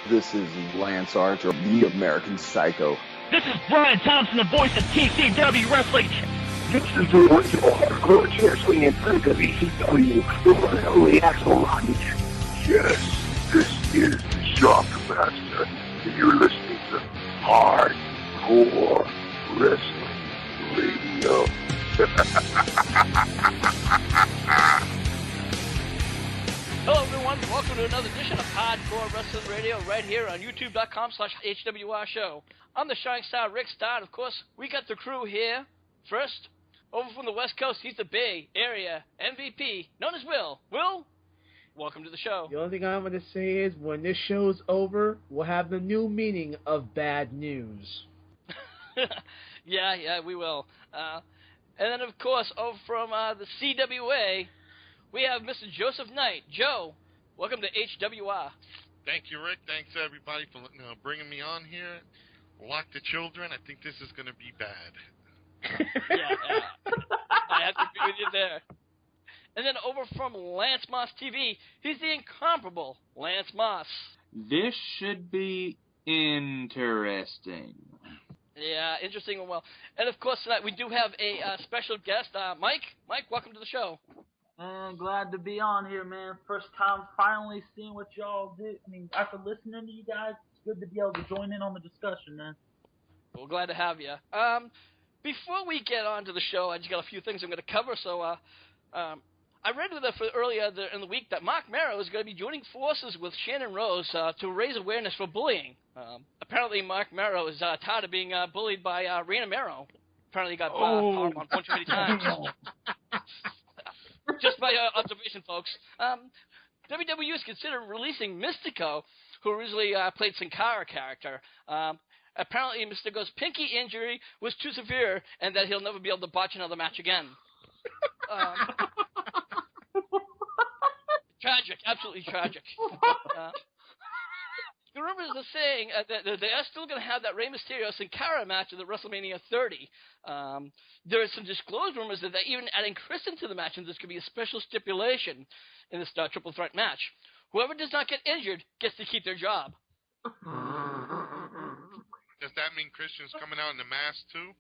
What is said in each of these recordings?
This is Lance Archer, the American Psycho. This is Brian Thompson, the voice of TCW Wrestling. This is the original hardcore wrestling and freak of ECW, the one and only Axel Rodney. Yes, this is the Shockmaster, and you're listening to Hardcore Wrestling Radio. Hello everyone, welcome to another edition of Hardcore Wrestling Radio right here on youtube.com/HWR show. I'm the Shining Star, Rick Starr. Of course, we got the crew here. First, over from the West Coast, he's the Bay Area MVP, known as Will. Will, welcome to the show. The only thing I'm going to say is when this show's over, we'll have the new meaning of bad news. Yeah, we will. And then, of course, over from the CWA, we have Mr. Joseph Knight. Joe, welcome to HWR. Thank you, Rick. Thanks, everybody, for bringing me on here. Lock the children. I think this is going to be bad. Yeah. I have to agree with you there. And then over from Lance Moss TV, he's the incomparable Lance Moss. This should be interesting. Yeah, interesting and well. And, of course, tonight we do have a special guest, Mike. Mike, welcome to the show. Man, glad to be on here, man. First time finally seeing what y'all do. I mean, after listening to you guys, it's good to be able to join in on the discussion, man. Well, glad to have you. Before we get on to the show, I just got a few things I'm going to cover. So, I read earlier in the week that Mark Marrow is going to be joining forces with Shannon Rose to raise awareness for bullying. Apparently, Mark Marrow is tired of being bullied by Rena Marrow. Apparently, he got harmed on one too many times. Just by observation, folks. WWE is considering releasing Mystico, who originally played Sin Cara character. Apparently, Mystico's pinky injury was too severe, and that he'll never be able to botch another match again. Tragic, absolutely tragic. The rumors are saying that they are still going to have that Rey Mysterio Sin Cara match at the WrestleMania 30. There are some disclosed rumors that they're even adding Chris into the match, and this could be a special stipulation in this triple threat match. Whoever does not get injured gets to keep their job. Does that mean Christian's coming out in the mask, too?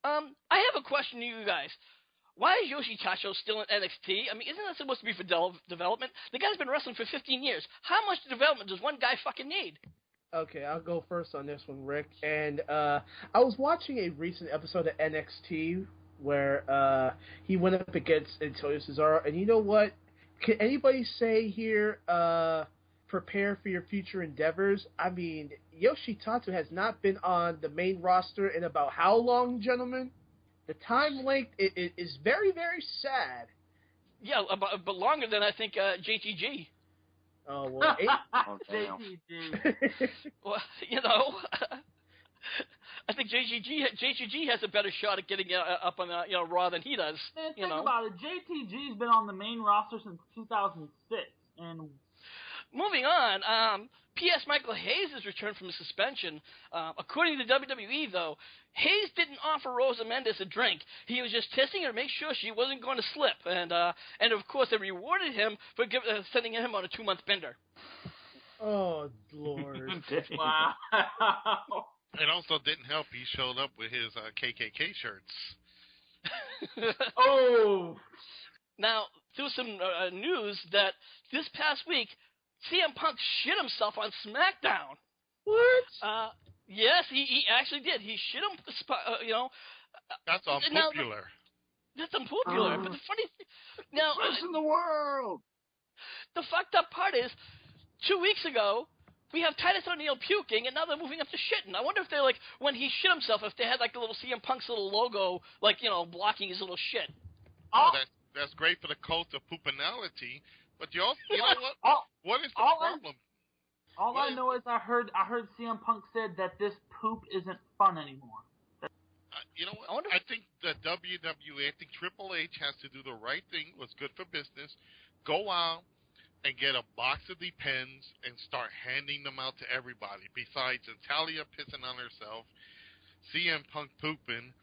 I have a question to you guys. Why is Yoshi Tacho still in NXT? I mean, isn't that supposed to be for development? The guy's been wrestling for 15 years. How much development does one guy fucking need? Okay, I'll go first on this one, Rick. And I was watching a recent episode of NXT where he went up against Antonio Cesaro. And you know what? Can anybody say here, prepare for your future endeavors? I mean, Yoshi Tacho has not been on the main roster in about how long, gentlemen? The time length is very, very sad. Yeah, but longer than I think JTG. Oh, well, JTG. Well, you know, I think JTG has a better shot at getting up on Raw than he does. Man, think about it. JTG's been on the main roster since 2006, and moving on, P.S. Michael Hayes has returned from suspension. According to WWE, though, Hayes didn't offer Rosa Mendes a drink. He was just testing her to make sure she wasn't going to slip. And of course, they rewarded him for sending him on a 2-month bender. Oh, Lord. wow. It also didn't help he showed up with his KKK shirts. Oh! Now, through some news that this past week, CM Punk shit himself on SmackDown. What? Yes, he actually did. He shit him, That's unpopular. That's unpopular. But the funny thing, now, Best in the world. The fucked up part is, 2 weeks ago, we have Titus O'Neil puking, and now they're moving up to shitting. I wonder if they're like, when he shit himself, if they had like a little CM Punk's little logo, like, blocking his little shit. Oh, that's great for the cult of poopinality. But you know what? What is the problem? All I know is I heard CM Punk said that this poop isn't fun anymore. You know what? I think the WWE, I think Triple H has to do the right thing, what's good for business, go out and get a box of Depends and start handing them out to everybody. Besides Natalia pissing on herself, CM Punk pooping,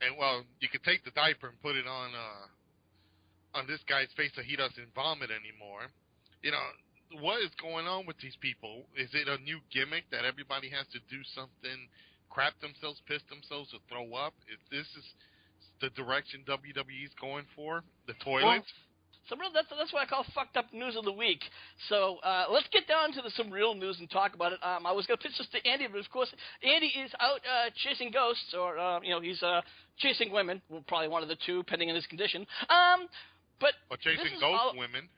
and, well, you could take the diaper and put it on on this guy's face so he doesn't vomit anymore. You know, what is going on with these people? Is it a new gimmick that everybody has to do something, crap themselves, piss themselves, or throw up? If this is the direction WWE's going for, the toilets? So that's what I call fucked up news of the week. So let's get down to some real news and talk about it. I was going to pitch this to Andy, but of course Andy is out chasing ghosts, or he's chasing women. Well, probably one of the two, depending on his condition. But or chasing ghost women.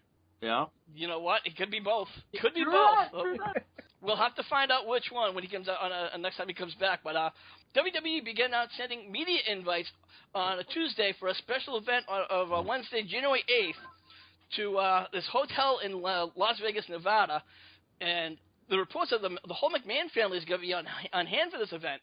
Yeah. You know what? It could be both. It could be both. We'll have to find out which one when he comes out on next time he comes back. But WWE began out sending media invites on a Tuesday for a special event of Wednesday, January 8th, to this hotel in Las Vegas, Nevada. And the reports of the whole McMahon family is going to be on hand for this event.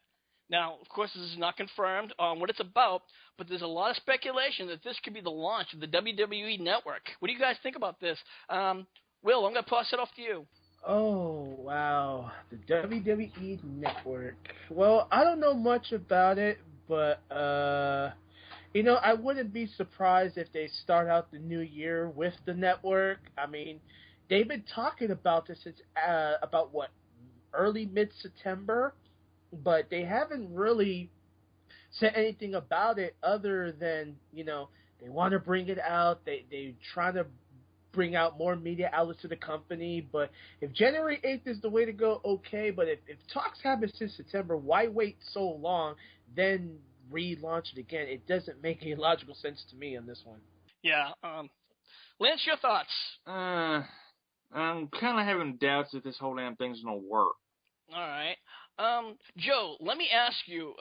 Now, of course, this is not confirmed on what it's about, but there's a lot of speculation that this could be the launch of the WWE Network. What do you guys think about this? Will, I'm going to pass it off to you. Oh, wow. The WWE Network. Well, I don't know much about it, but, I wouldn't be surprised if they start out the new year with the network. I mean, they've been talking about this since, early, mid-September, but they haven't really said anything about it other than, they want to bring it out. They try to bring out more media outlets to the company. But if January 8th is the way to go, okay. But if talks happen since September, why wait so long, then relaunch it again? It doesn't make any logical sense to me on this one. Yeah. Lance, your thoughts? I'm kind of having doubts that this whole damn thing's going to work. All right. Joe, let me ask you.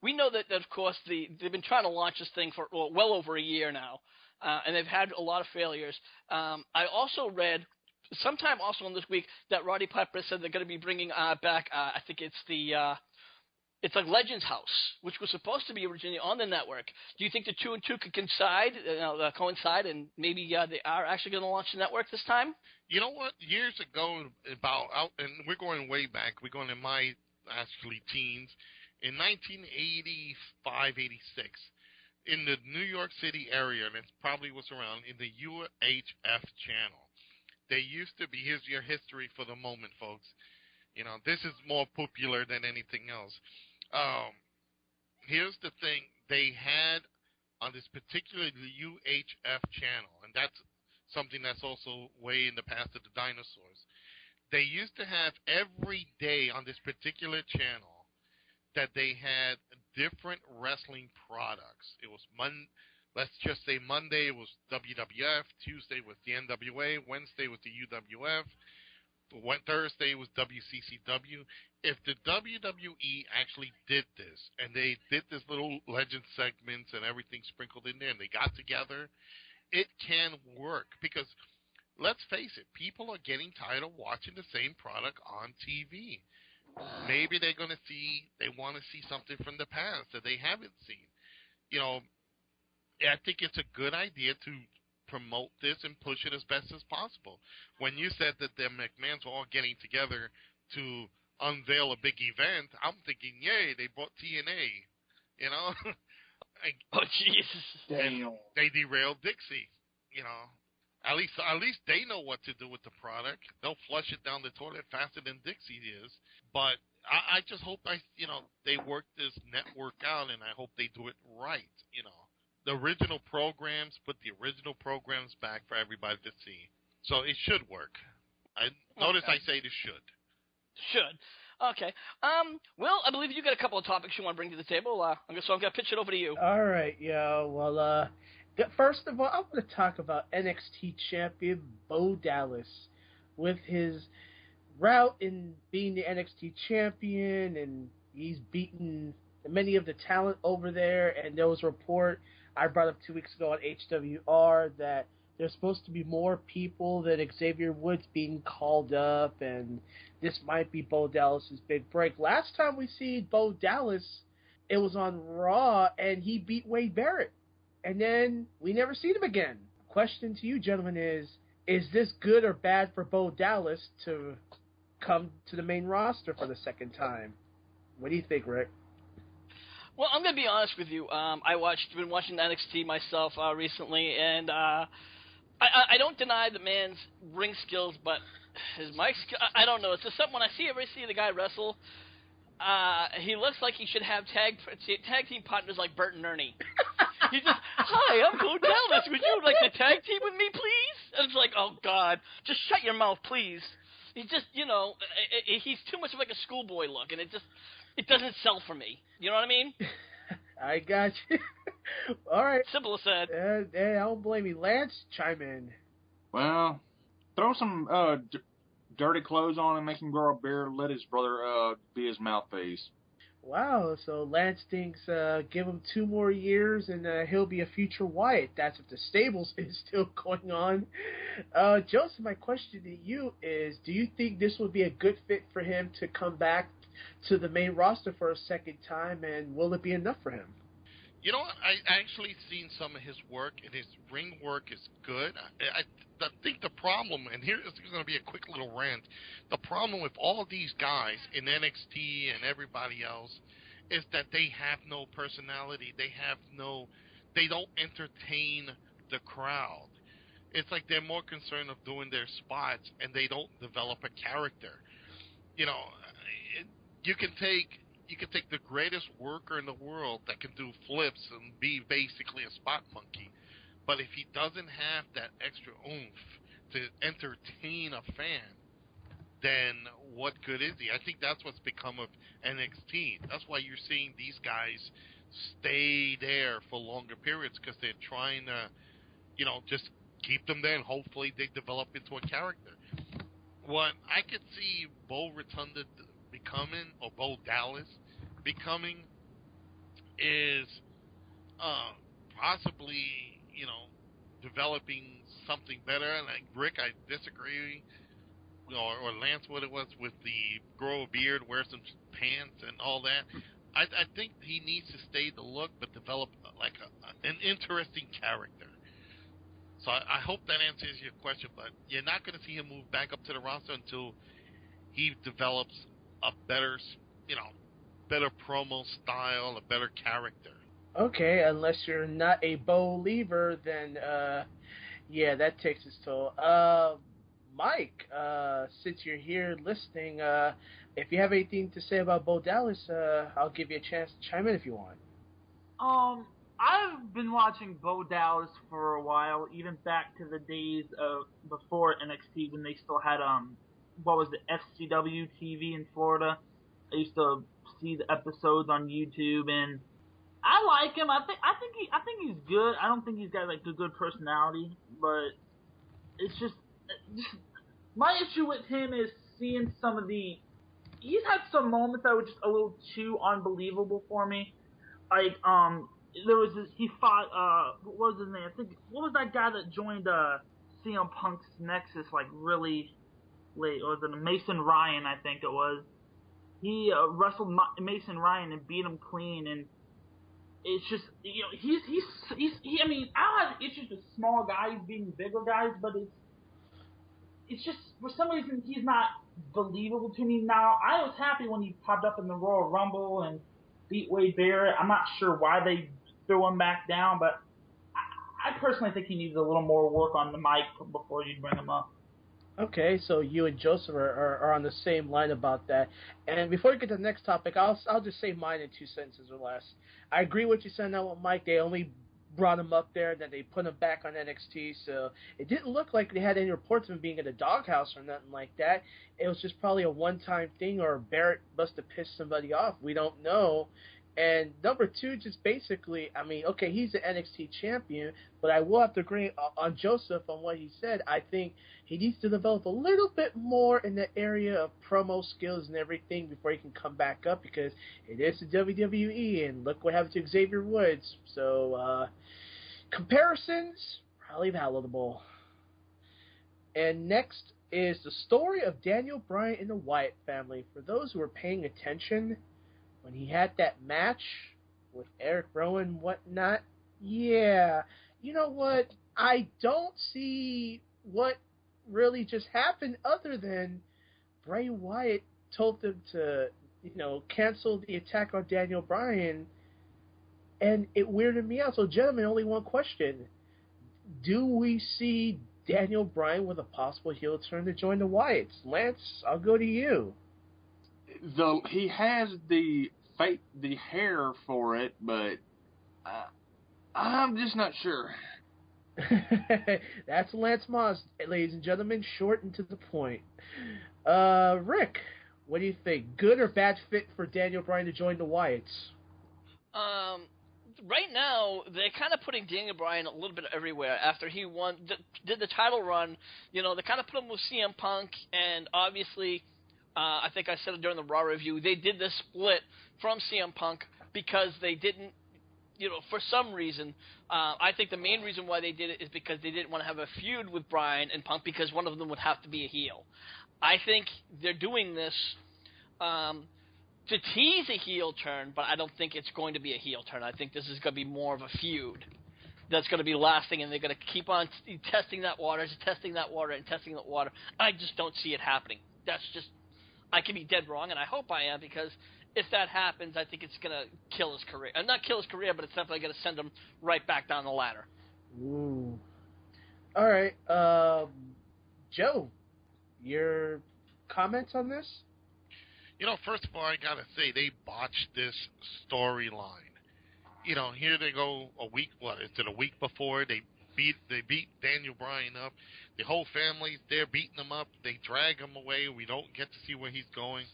We know that of course, they've been trying to launch this thing for well over a year now, and they've had a lot of failures. I also read sometime also in this week that Roddy Piper said they're going to be bringing back. I think it's like Legends House, which was supposed to be originally on the network. Do you think the two and two could coincide, and maybe they are actually going to launch the network this time? You know what? Years ago, and we're going way back. We're going in my teens. In 1985, 86, in the New York City area, and it probably was around, in the UHF channel, they used to be, here's your history for the moment, folks. This is more popular than anything else. Here's the thing. They had, on this particular UHF channel, and that's something that's also way in the past of the dinosaurs, they used to have every day on this particular channel that they had different wrestling products. It was let's just say Monday it was WWF, Tuesday was the NWA, Wednesday was the UWF, Thursday was WCCW. If the WWE actually did this, and they did this little legend segments and everything sprinkled in there, and they got together, it can work. Because let's face it, people are getting tired of watching the same product on TV. Maybe they want to see something from the past that they haven't seen. I think it's a good idea to promote this and push it as best as possible. When you said that the McMahons were all getting together to unveil a big event, I'm thinking, yay, they bought TNA, Oh, Jesus. And they derailed Dixie, At least they know what to do with the product. They'll flush it down the toilet faster than Dixie is. But I just hope they work this network out, and I hope they do it right. The original programs, put the original programs back for everybody to see. So it should work. Notice I say it should. Should. Okay. Will, I believe you got a couple of topics you want to bring to the table. So I'm going to pitch it over to you. All right, yeah. Well, first of all, I want to talk about NXT champion Bo Dallas with his route in being the NXT champion, and he's beaten many of the talent over there. And there was a report I brought up 2 weeks ago on HWR that there's supposed to be more people than Xavier Woods being called up, and this might be Bo Dallas's big break. Last time we see Bo Dallas, it was on Raw, and he beat Wade Barrett. And then we never seen him again. Question to you, gentlemen, is this good or bad for Bo Dallas to come to the main roster for the second time? What do you think, Rick? Well, I'm gonna be honest with you. Been watching NXT myself recently, and I don't deny the man's ring skills, but his mic skill, I don't know. It's just something when I see the guy wrestle, he looks like he should have tag team partners like Bert and Ernie. He's just, hi, I'm Bo Dallas. Would you like to tag team with me, please? And it's like, oh God, just shut your mouth, please. He's just, he's too much of like a schoolboy look, and it doesn't sell for me. You know what I mean? I got you. All right. Simple as said. I don't blame you. Lance, chime in. Well, throw some dirty clothes on and make him grow a beard. Let his brother be his mouthpiece. Wow, so Lance thinks give him 2 more years and he'll be a future Wyatt. That's if the stables is still going on. Joseph, my question to you is, do you think this would be a good fit for him to come back to the main roster for a second time, and will it be enough for him? You know what? I actually seen some of his work, and his ring work is good. I think the problem, and here's going to be a quick little rant, the problem with all these guys in NXT and everybody else is that they have no personality. They don't entertain the crowd. It's like they're more concerned of doing their spots, and they don't develop a character. You know, you can take the greatest worker in the world that can do flips and be basically a spot monkey, but if he doesn't have that extra oomph to entertain a fan, then what good is he? I think that's what's become of NXT. That's why you're seeing these guys stay there for longer periods, because they're trying to, just keep them there, and hopefully they develop into a character. What I could see Bo Rotunda becoming, or Bo Dallas becoming, is possibly, developing something better. And like Rick, I disagree, or Lance, what it was with the grow a beard, wear some pants, and all that. I think he needs to stay the look, but develop like an interesting character. So I hope that answers your question, but you're not going to see him move back up to the roster until he develops a better, better promo style, a better character. Okay, unless you're not a Bo Lever, then, yeah, that takes its toll. Mike, since you're here listening, if you have anything to say about Bo Dallas, I'll give you a chance to chime in if you want. I've been watching Bo Dallas for a while, even back to the days of before NXT when they still had what was the FCW TV in Florida. I used to see the episodes on YouTube, and I like him. I think he's good. I don't think he's got like a good personality, but it's just my issue with him is seeing some of the. He's had some moments that were just a little too unbelievable for me. Like there was this, he fought what was his name? I think what was that guy that joined CM Punk's Nexus like really late? Or was it Mason Ryan? I think it was. He wrestled Mason Ryan and beat him clean, and it's just he's I mean, I don't have issues with small guys beating bigger guys, but it's just for some reason he's not believable to me now. I was happy when he popped up in the Royal Rumble and beat Wade Barrett. I'm not sure why they threw him back down, but I personally think he needs a little more work on the mic before you bring him up. Okay, so you and Joseph are on the same line about that. And before we get to the next topic, I'll just say mine in 2 sentences or less. I agree with you saying that with Mike. They only brought him up there, that they put him back on NXT, so it didn't look like they had any reports of him being in a doghouse or nothing like that. It was just probably a one-time thing, or Barrett must have pissed somebody off. We don't know. And number 2, just basically, I mean, okay, he's the NXT champion, but I will have to agree on Joseph on what he said. I think he needs to develop a little bit more in the area of promo skills and everything before he can come back up, because it is the WWE, and look what happened to Xavier Woods. So, comparisons, probably palatable. And next is the story of Daniel Bryan and the Wyatt family. For those who are paying attention, when he had that match with Eric Rowan and whatnot, yeah, you know what? I don't see what really just happened other than Bray Wyatt told them to, cancel the attack on Daniel Bryan and it weirded me out. So, gentlemen, only one question: do we see Daniel Bryan with a possible heel turn to join the Wyatts? Lance, I'll go to you. He has the hair for it, but I'm just not sure. That's Lance Moss, ladies and gentlemen, short and to the point. Rick, what do you think? Good or bad fit for Daniel Bryan to join the Wyatts? Right now, they're kind of putting Daniel Bryan a little bit everywhere after he did the title run. You know, they kind of put him with CM Punk, and obviously, I think I said it during the Raw review, they did this split from CM Punk because they didn't, for some reason, I think the main reason why they did it is because they didn't want to have a feud with Bryan and Punk because one of them would have to be a heel. I think they're doing this to tease a heel turn, but I don't think it's going to be a heel turn. I think this is going to be more of a feud that's going to be lasting, and they're going to keep on testing that water. I just don't see it happening. I could be dead wrong, and I hope I am, because if that happens, I think it's going to kill his career. Not kill his career, but it's definitely going to send him right back down the ladder. Ooh. All right. Joe, your comments on this? First of all, I got to say, they botched this storyline. Here they go a week before, they beat Daniel Bryan up. The whole family's there beating him up. They drag him away. We don't get to see where he's going.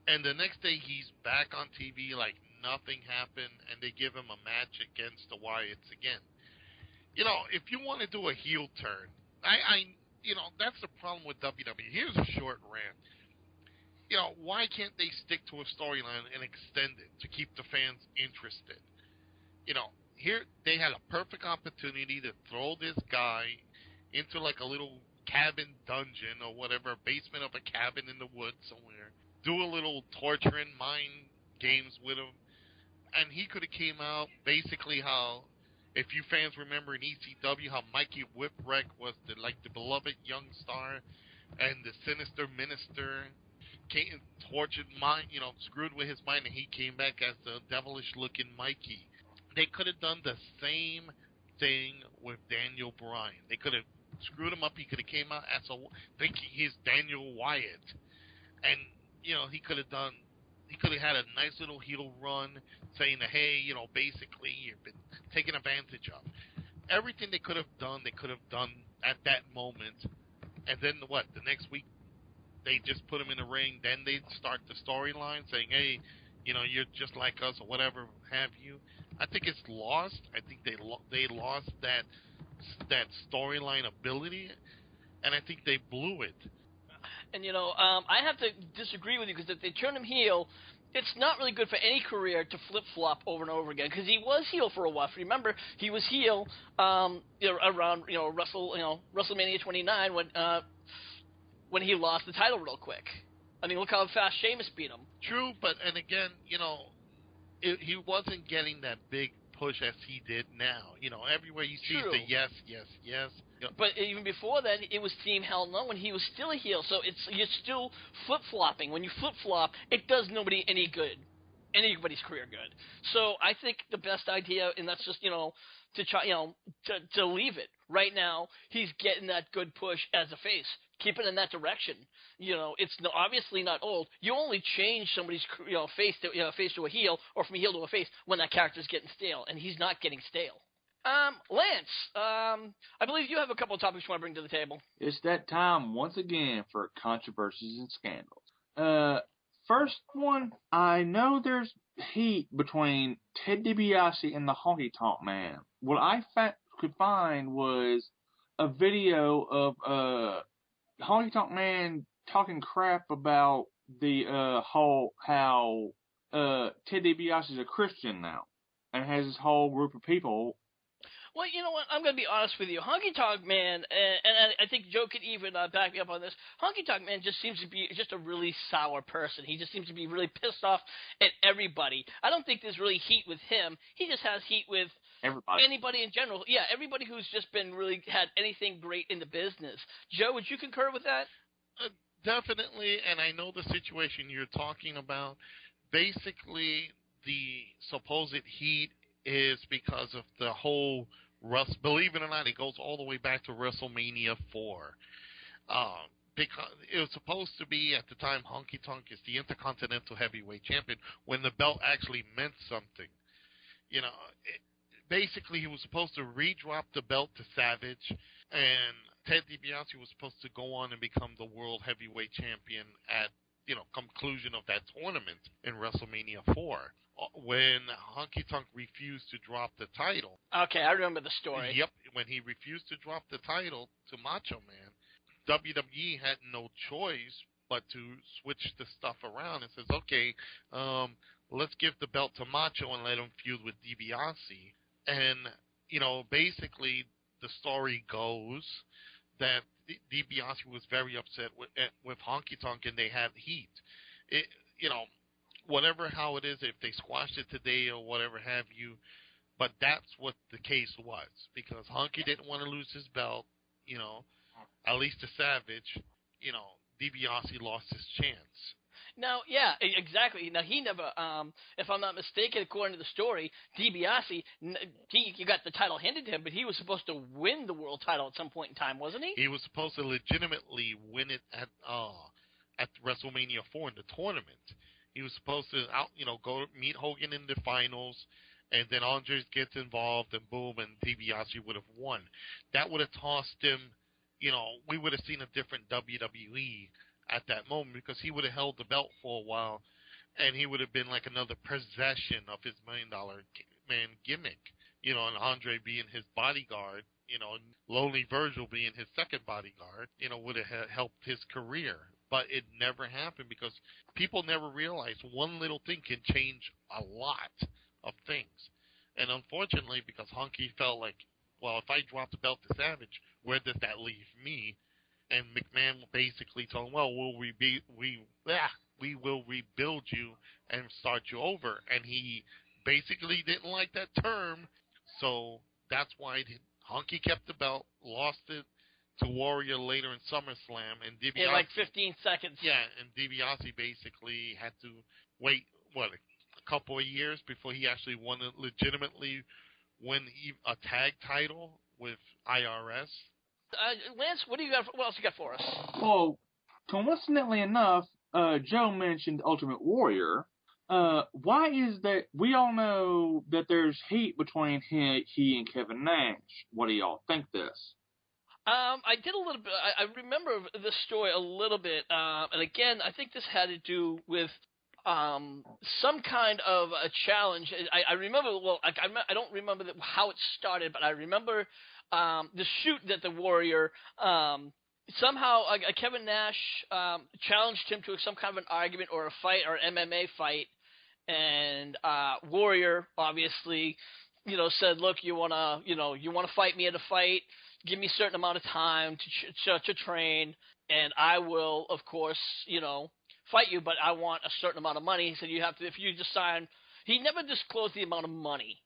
And the next day, he's back on TV like nothing happened, and they give him a match against the Wyatts again. If you want to do a heel turn, that's the problem with WWE. Here's a short rant. Why can't they stick to a storyline and extend it to keep the fans interested? Here they had a perfect opportunity to throw this guy into like a little cabin dungeon or whatever, a basement of a cabin in the woods somewhere, do a little torturing mind games with him, and he could have came out basically how, if you fans remember in ECW, how Mikey Whipwreck was the beloved young star, and the sinister minister came, tortured mind, screwed with his mind, and he came back as the devilish-looking Mikey. They could have done the same thing with Daniel Bryan. They could have screwed him up. He could have came out as thinking he's Daniel Wyatt, and he could have had a nice little heel run, saying that, hey, basically you've been taken advantage of. Everything they could have done at that moment, and then the next week they just put him in the ring. Then they start the storyline saying, hey, you're just like us or whatever have you. I think it's lost. I think they lost that storyline ability, and I think they blew it. And I have to disagree with you, because if they turn him heel, it's not really good for any career to flip-flop over and over again, because he was heel for a while. Remember, he was heel around WrestleMania 29 when he lost the title real quick. I mean, look how fast Sheamus beat him. True, but and again, he wasn't getting that big push as he did now. Everywhere you see the yes. But even before that, it was Team Hell No when he was still a heel. So you're still flip-flopping. When you flip-flop, it does nobody any good, anybody's career good. So I think the best idea, and that's just to try to leave it right now. He's getting that good push as a face. Keep it in that direction. It's obviously not old. You only change somebody's face to a heel, or from a heel to a face, when that character's getting stale, and he's not getting stale. Lance, I believe you have a couple of topics you want to bring to the table. It's that time once again for controversies and scandals. First one, I know there's heat between Ted DiBiase and the Honky Tonk Man. What I could find was a video of Honky Tonk Man talking crap about the how Ted DiBiase is a Christian now and has this whole group of people. Well, you know what? I'm going to be honest with you. Honky Tonk Man, and I think Joe could even back me up on this, Honky Tonk Man just seems to be just a really sour person. He just seems to be really pissed off at everybody. I don't think there's really heat with him. He just has heat with anybody in general. Yeah, everybody who's just been really had anything great in the business. Joe, would you concur with that? Definitely, and I know the situation you're talking about. Basically, the supposed heat is because of the whole believe it or not, it goes all the way back to WrestleMania 4. Because it was supposed to be, at the time, Honky Tonk is the Intercontinental Heavyweight Champion when the belt actually meant something. Basically, he was supposed to re-drop the belt to Savage, and Ted DiBiase was supposed to go on and become the World Heavyweight Champion at, conclusion of that tournament in WrestleMania 4. When Honky Tonk refused to drop the title. Okay, I remember the story. Yep, when he refused to drop the title to Macho Man, WWE had no choice but to switch the stuff around and says, okay, let's give the belt to Macho and let him feud with DiBiase. And, basically the story goes that DiBiase was very upset with Honky Tonk and they had heat. Whatever how it is, if they squashed it today or whatever have you, but that's what the case was, because Honky didn't want to lose his belt, at least to Savage, DiBiase lost his chance. Now, yeah, exactly. Now, he never, if I'm not mistaken, according to the story, DiBiase, he got the title handed to him, but he was supposed to win the world title at some point in time, wasn't he? He was supposed to legitimately win it at WrestleMania 4 in the tournament. He was supposed to go meet Hogan in the finals, and then Andres gets involved, and boom, and DiBiase would have won. That would have tossed him, we would have seen a different WWE at that moment, because he would have held the belt for a while, and he would have been like another possession of his $1 Million Man gimmick, and Andre being his bodyguard, and Lonely Virgil being his second bodyguard, would have helped his career. But it never happened because people never realized one little thing can change a lot of things. And unfortunately, because Honky felt like, well, if I drop the belt to Savage, where does that leave me? And McMahon basically told him, well, we will rebuild you and start you over. And he basically didn't like that term, so that's why Honky kept the belt, lost it to Warrior later in SummerSlam, and DiBiase in like 15 seconds. Yeah, and DiBiase basically had to wait a couple of years before he actually legitimately win a tag title with IRS. Lance, what else you got for us? Well, coincidentally enough, Joe mentioned Ultimate Warrior. Why is that? We all know that there's heat between he and Kevin Nash. What do y'all think this? I did a little bit. I remember this story a little bit, and again, I think this had to do with some kind of a challenge. I remember. Well, I don't remember how it started, but I remember the shoot that the Warrior somehow Kevin Nash challenged him to some kind of an argument or a fight or MMA fight, and Warrior obviously, said, "Look, you wanna fight me at a fight? Give me a certain amount of time to train, and I will, of course, fight you, but I want a certain amount of money." He said, if you just sign. He never disclosed the amount of money,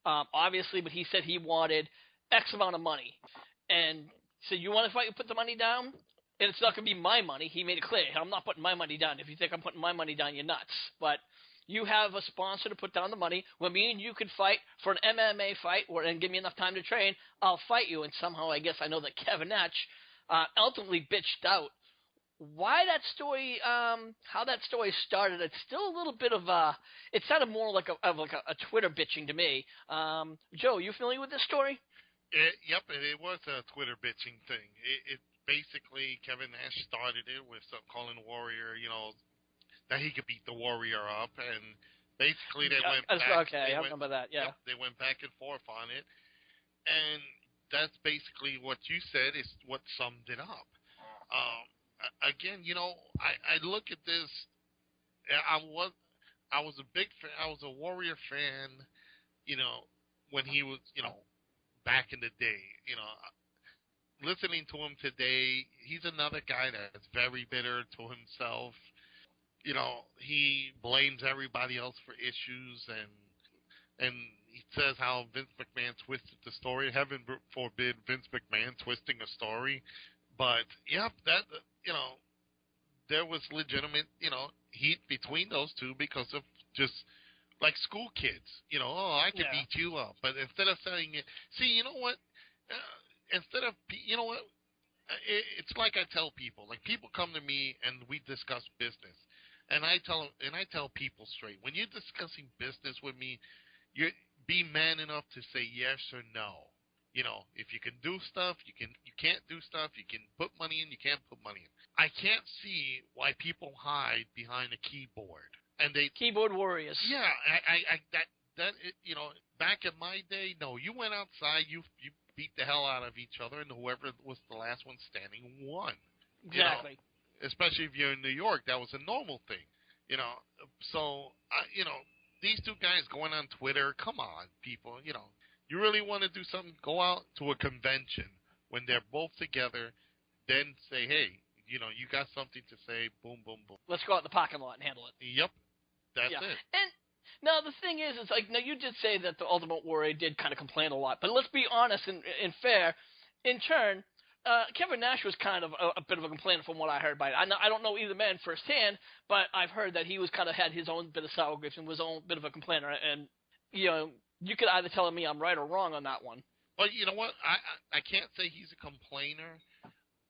obviously, but he said he wanted X amount of money. And he said, you want to fight, put the money down? And it's not going to be my money. He made it clear, I'm not putting my money down. If you think I'm putting my money down, you're nuts. But you have a sponsor to put down the money. When me and you could fight for an MMA fight and give me enough time to train, I'll fight you. And somehow I guess I know that Kevin Nash ultimately bitched out. Why that story, how that story started, it's still a little bit of it sounded more like a Twitter bitching to me. Joe, you familiar with this story? Yep, it was a Twitter bitching thing. It basically, Kevin Nash started it with calling Warrior, that he could beat the Warrior up, and basically they went back. Okay, I remember that, yeah. Yep, they went back and forth on it, and that's basically what you said is what summed it up. Again, I look at this, I was a big fan, I was a Warrior fan, when he was, back in the day, listening to him today, he's another guy that's very bitter to himself. He blames everybody else for issues, and he says how Vince McMahon twisted the story. Heaven forbid Vince McMahon twisting a story. But, yeah, that, there was legitimate, heat between those two because of just like school kids. Oh, I can Yeah. beat you up. But instead of saying it, see, you know what? You know what? It's like I tell people. Like people come to me and we discuss business, and I tell people straight. When you're discussing business with me, be man enough to say yes or no. If you can do stuff, you can't do stuff. You can put money in, you can't put money in. I can't see why people hide behind a keyboard. And they Keyboard warriors. Yeah, back in my day, no, you went outside, you beat the hell out of each other, and whoever was the last one standing won. Exactly. Especially if you're in New York, that was a normal thing. So these two guys going on Twitter, come on, people, you really want to do something, go out to a convention when they're both together, then say, hey, you got something to say, boom, boom, boom. Let's go out in the parking lot and handle it. Yep, that's it. And now the thing is, it's like, now you did say that the Ultimate Warrior did kind of complain a lot, but let's be honest and fair. In turn, Kevin Nash was kind of a bit of a complainer from what I heard by it. I don't know either man firsthand, but I've heard that he was kind of had his own bit of sour grapes and was his own bit of a complainer. And you could either tell me I'm right or wrong on that one. Well, you know what? I can't say he's a complainer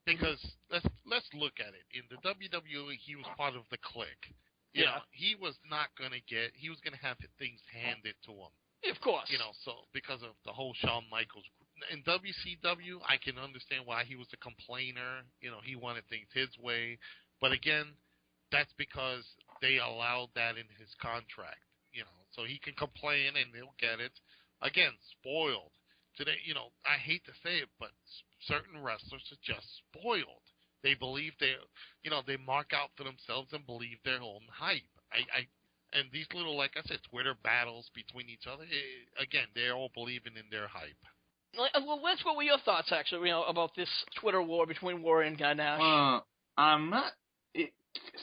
because let's look at it. In the WWE, he was part of the clique. You know, he was not going to he was going to have things handed to him. Of course. So because of the whole Shawn Michaels group. In WCW, I can understand why he was a complainer. He wanted things his way. But again, that's because they allowed that in his contract. So he can complain and they'll get it. Again, spoiled. Today, I hate to say it, but certain wrestlers are just spoiled. They believe they mark out for themselves and believe their own hype. And these little, like I said, Twitter battles between each other, again, they're all believing in their hype. Well, Lance, what were your thoughts, actually, about this Twitter war between Warrior and Nash? It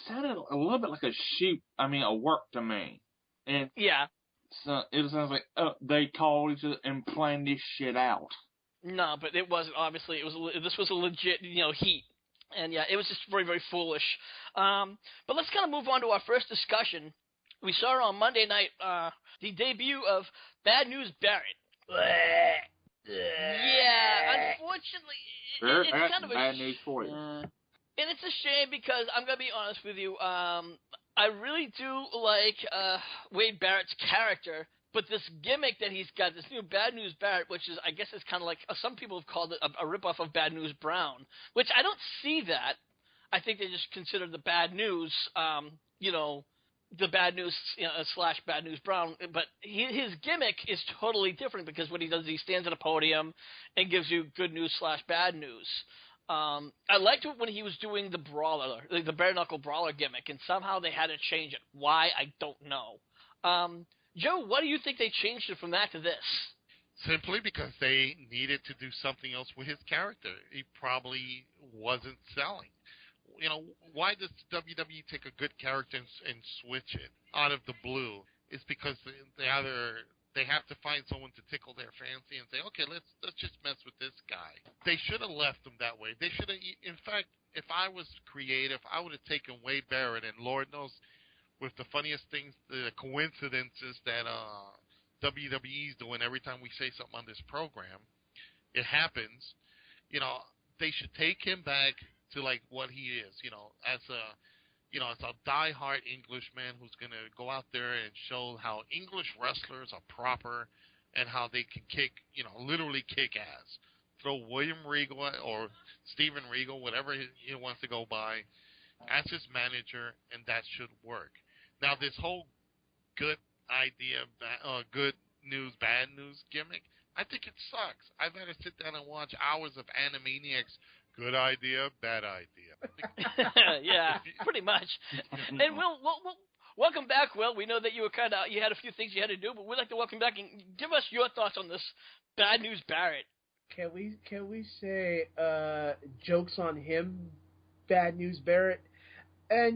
sounded a little bit like a work to me. And yeah. So it sounds like they called each other and planned this shit out. No, but it wasn't. Obviously, this was a legit, heat. And yeah, it was just very, very foolish. But let's kind of move on to our first discussion. We saw on Monday night the debut of Bad News Barrett. Yeah, unfortunately, it's kind of bad news for you. And it's a shame because I'm gonna be honest with you. I really do like Wade Barrett's character, but this gimmick that he's got, this new Bad News Barrett, which is, I guess, it's kind of like some people have called it a ripoff of Bad News Brown, which I don't see that. I think they just consider the Bad News, the Bad News / Bad News Brown, but his gimmick is totally different because what he does is he stands at a podium and gives you good news / bad news. I liked it when he was doing the brawler, the bare knuckle brawler gimmick, and somehow they had to change it. Why, I don't know. Joe, why do you think they changed it from that to this? Simply because they needed to do something else with his character. He probably wasn't selling. Why does WWE take a good character and switch it out of the blue? It's because they have to find someone to tickle their fancy and say, okay, let's just mess with this guy. They should have left him that way. They should have. In fact, if I was creative, I would have taken Wade Barrett, and Lord knows, with the funniest things, the coincidences that WWE's doing every time we say something on this program, it happens. They should take him back to like what he is, as a diehard Englishman who's going to go out there and show how English wrestlers are proper and how they can kick, literally kick ass. Throw William Regal or Steven Regal, whatever he wants to go by, as his manager, and that should work. Now, this whole good idea, good news, bad news gimmick, I think it sucks. I'd rather sit down and watch hours of Animaniacs. Good idea, bad idea. Yeah, pretty much. And we'll welcome back, Will. We know that you had a few things you had to do, but we'd like to welcome back and give us your thoughts on this Bad News Barrett. Can we say jokes on him, Bad News Barrett? And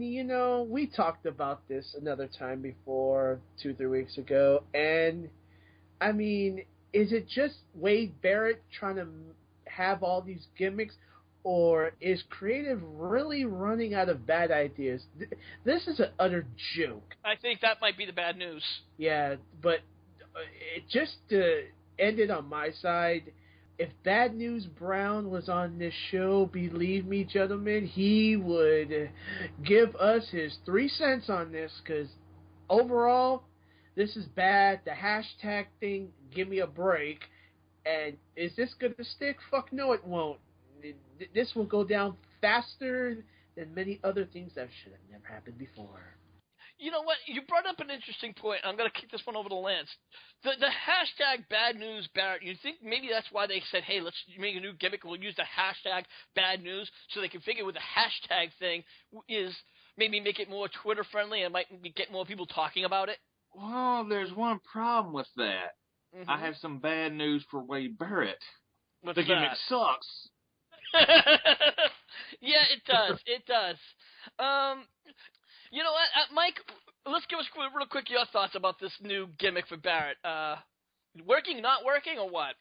we talked about this another time before, 2-3 weeks ago, and I mean, is it just Wade Barrett trying to have all these gimmicks? or is creative really running out of bad ideas? This is an utter joke. I think that might be the bad news. Yeah, but it just ended on my side. If Bad News Brown was on this show, believe me, gentlemen, he would give us his 3 cents on this, because overall, this is bad. The hashtag thing, give me a break. And is this going to stick? Fuck no, it won't. This will go down faster than many other things that should have never happened before. You know what? You brought up an interesting point. I'm going to kick this one over to Lance. The hashtag Bad News Barrett, you think maybe that's why they said, hey, let's make a new gimmick. We'll use the hashtag Bad News, so they can figure with the hashtag thing is maybe make it more Twitter-friendly and might get more people talking about it? Well, there's one problem with that. Mm-hmm. I have some bad news for Wade Barrett. What's the gimmick that? sucks. Yeah, it does. It does. You know what, Mike? Let's give us real quick your thoughts about this new gimmick for Barrett. Working, not working, or what?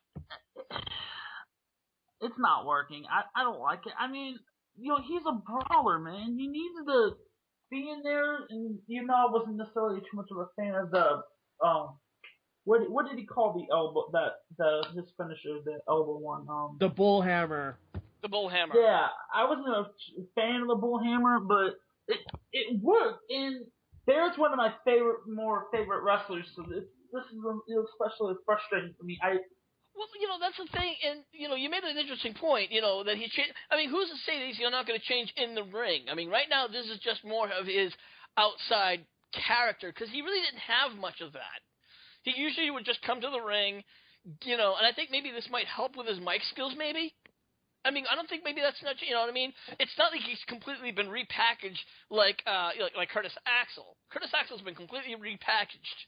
It's not working. I don't like it. I mean, he's a brawler, man. He needs to be in there, and I wasn't necessarily too much of a fan of the what did he call the elbow his finisher, the elbow one? The bull hammer. The bull hammer. Yeah, I wasn't a fan of the bull hammer, but it worked, and Barrett's one of my favorite wrestlers, so this is especially frustrating for me. Well, that's the thing, and, you made an interesting point, that he changed. I mean, who's to say that he's not going to change in the ring? I mean, right now, this is just more of his outside character, because he really didn't have much of that. He usually would just come to the ring, and I think maybe this might help with his mic skills, maybe. I mean, I don't think maybe that's not, what I mean? It's not like he's completely been repackaged like Curtis Axel. Curtis Axel's been completely repackaged.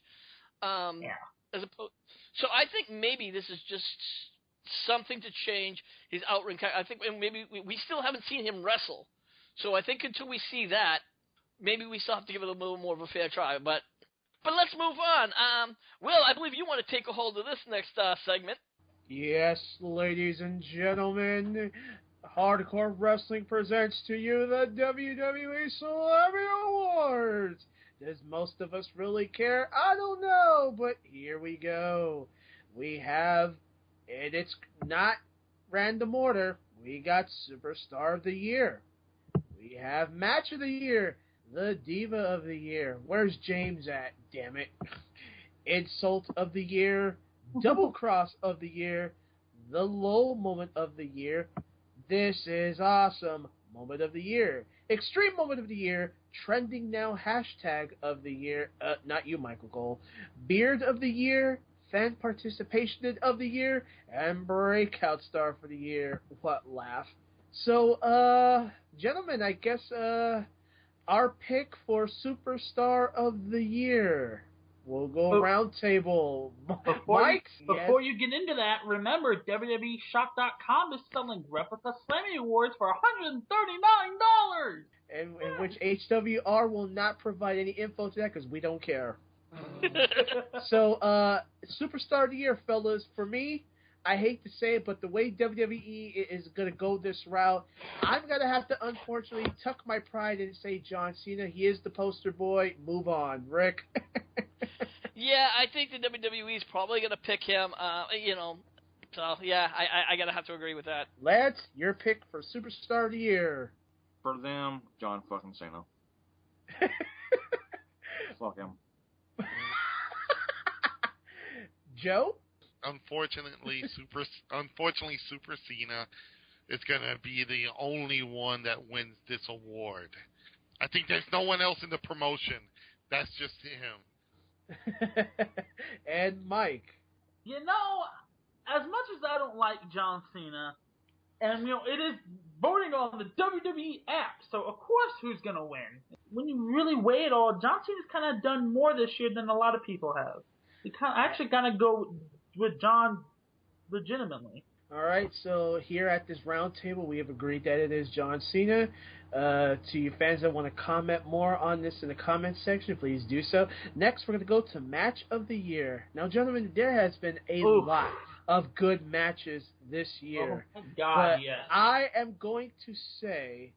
Yeah. So I think maybe this is just something to change his out-ring character. I think maybe we still haven't seen him wrestle. So I think until we see that, maybe we still have to give it a little more of a fair try. But let's move on. Will, I believe you want to take a hold of this next segment. Yes, ladies and gentlemen, Hardcore Wrestling presents to you the WWE Slammy Awards. Does most of us really care? I don't know, but here we go. We have, and it's not random order, we got Superstar of the Year. We have Match of the Year, the Diva of the Year. Where's James at, damn it? Insult of the Year, Double Cross of the Year, the Low Moment of the Year, This is Awesome Moment of the Year, Extreme Moment of the Year, Trending Now Hashtag of the Year, not you, Michael Cole, Beard of the Year, Fan Participation of the Year, and Breakout Star for the Year. What laugh. So, gentlemen, I guess our pick for Superstar of the Year. We'll go round table. Mike? Before you get into that, remember, WWEshop.com is selling replica Slammy Awards for $139. In which HWR will not provide any info to that because we don't care. So, Superstar of the Year, fellas, for me, I hate to say it, but the way WWE is going to go this route, I'm going to have to unfortunately tuck my pride and say John Cena. He is the poster boy. Move on. Rick? Yeah, I think the WWE is probably going to pick him, So, yeah, I got to have to agree with that. Lance, your pick for Superstar of the Year. For them, John fucking Cena. Fuck him. Joe? Unfortunately, Super Cena is going to be the only one that wins this award. I think there's no one else in the promotion. That's just him. And Mike? As much as I don't like John Cena, and it is voting on the WWE app, so of course who's going to win? When you really weigh it all, John Cena's kind of done more this year than a lot of people have. You actually got to go with John legitimately. All right, so here at this round table, we have agreed that it is John Cena. To you fans that want to comment more on this in the comment section, please do so. Next, we're going to go to Match of the Year. Now, gentlemen, there has been a lot of good matches this year. Oh, my God, but yes. I am going to say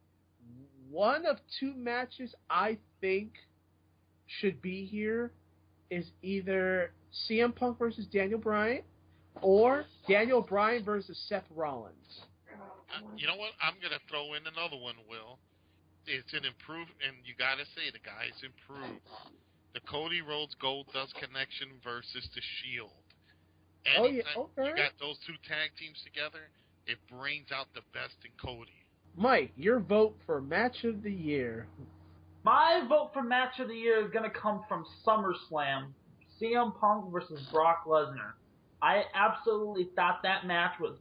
one of two matches I think should be here is either CM Punk versus Daniel Bryan or Daniel Bryan versus Seth Rollins. You know what? I'm going to throw in another one, Will. It's an improved, and you got to say the guy's improved. The Cody Rhodes Goldust Connection versus the Shield. Anytime you got those two tag teams together, it brings out the best in Cody. Mike, your vote for match of the year. My vote for match of the year is going to come from SummerSlam. CM Punk versus Brock Lesnar. I absolutely thought that match was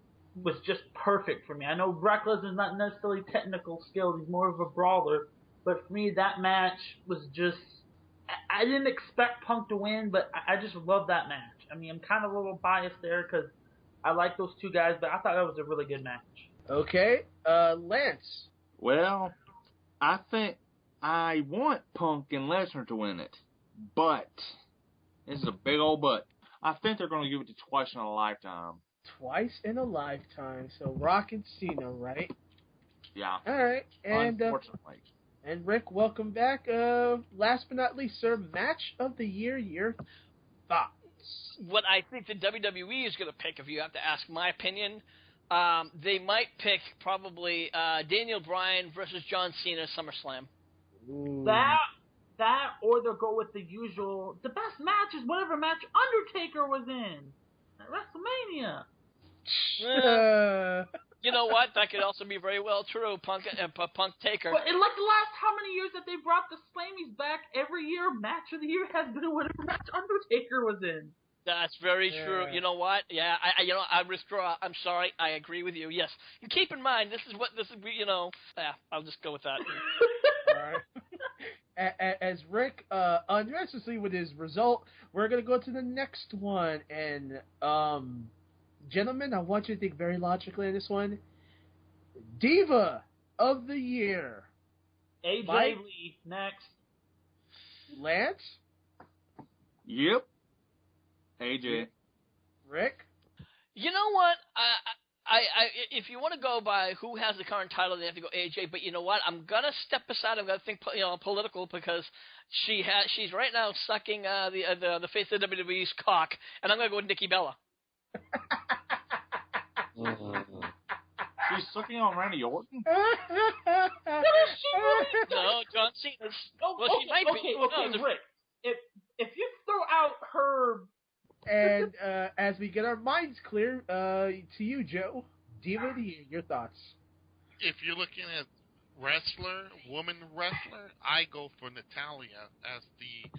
just perfect for me. I know Brock Lesnar's not necessarily technical skills. He's more of a brawler. But for me, that match was just... I didn't expect Punk to win, but I just love that match. I mean, I'm kind of a little biased there because I like those two guys, but I thought that was a really good match. Okay. Lance. Well, I think I want Punk and Lesnar to win it. But, this is a big old but, I think they're going to give it to Twice in a Lifetime. Twice in a Lifetime. So Rock and Cena, right? Yeah. All right. And, unfortunately. And Rick, welcome back. Last but not least, sir, match of the year, your thoughts. What I think the WWE is going to pick, if you have to ask my opinion, they might pick probably Daniel Bryan versus John Cena SummerSlam. Ooh. That, or they'll go with the usual. The best match is whatever match Undertaker was in at WrestleMania. You know what? That could also be very well true. Punk Taker. But in like the last how many years that they brought the Slammies back, every year match of the year has been whatever match Undertaker was in. That's very true. You know what? Yeah, I withdraw. I'm sorry. I agree with you. Yes. And keep in mind, this is. Yeah, I'll just go with that. All right. As Rick unnecessarily with his result, we're gonna go to the next one, and gentlemen, I want you to think very logically on this one. Diva of the Year. AJ Lee next. Lance. Yep. AJ. Rick. You know what? I if you want to go by who has the current title, they have to go AJ. But you know what? I'm gonna step aside. I'm gonna think, political, because she's right now sucking the face of WWE's cock, and I'm gonna go with Nikki Bella. She's sucking on Randy Orton? No, John Cena's. She might be. Okay, Rick. If you throw out her... And as we get our minds clear, to you, Joe, Diva of the Year, your thoughts. If you're looking at woman wrestler, I go for Natalya as the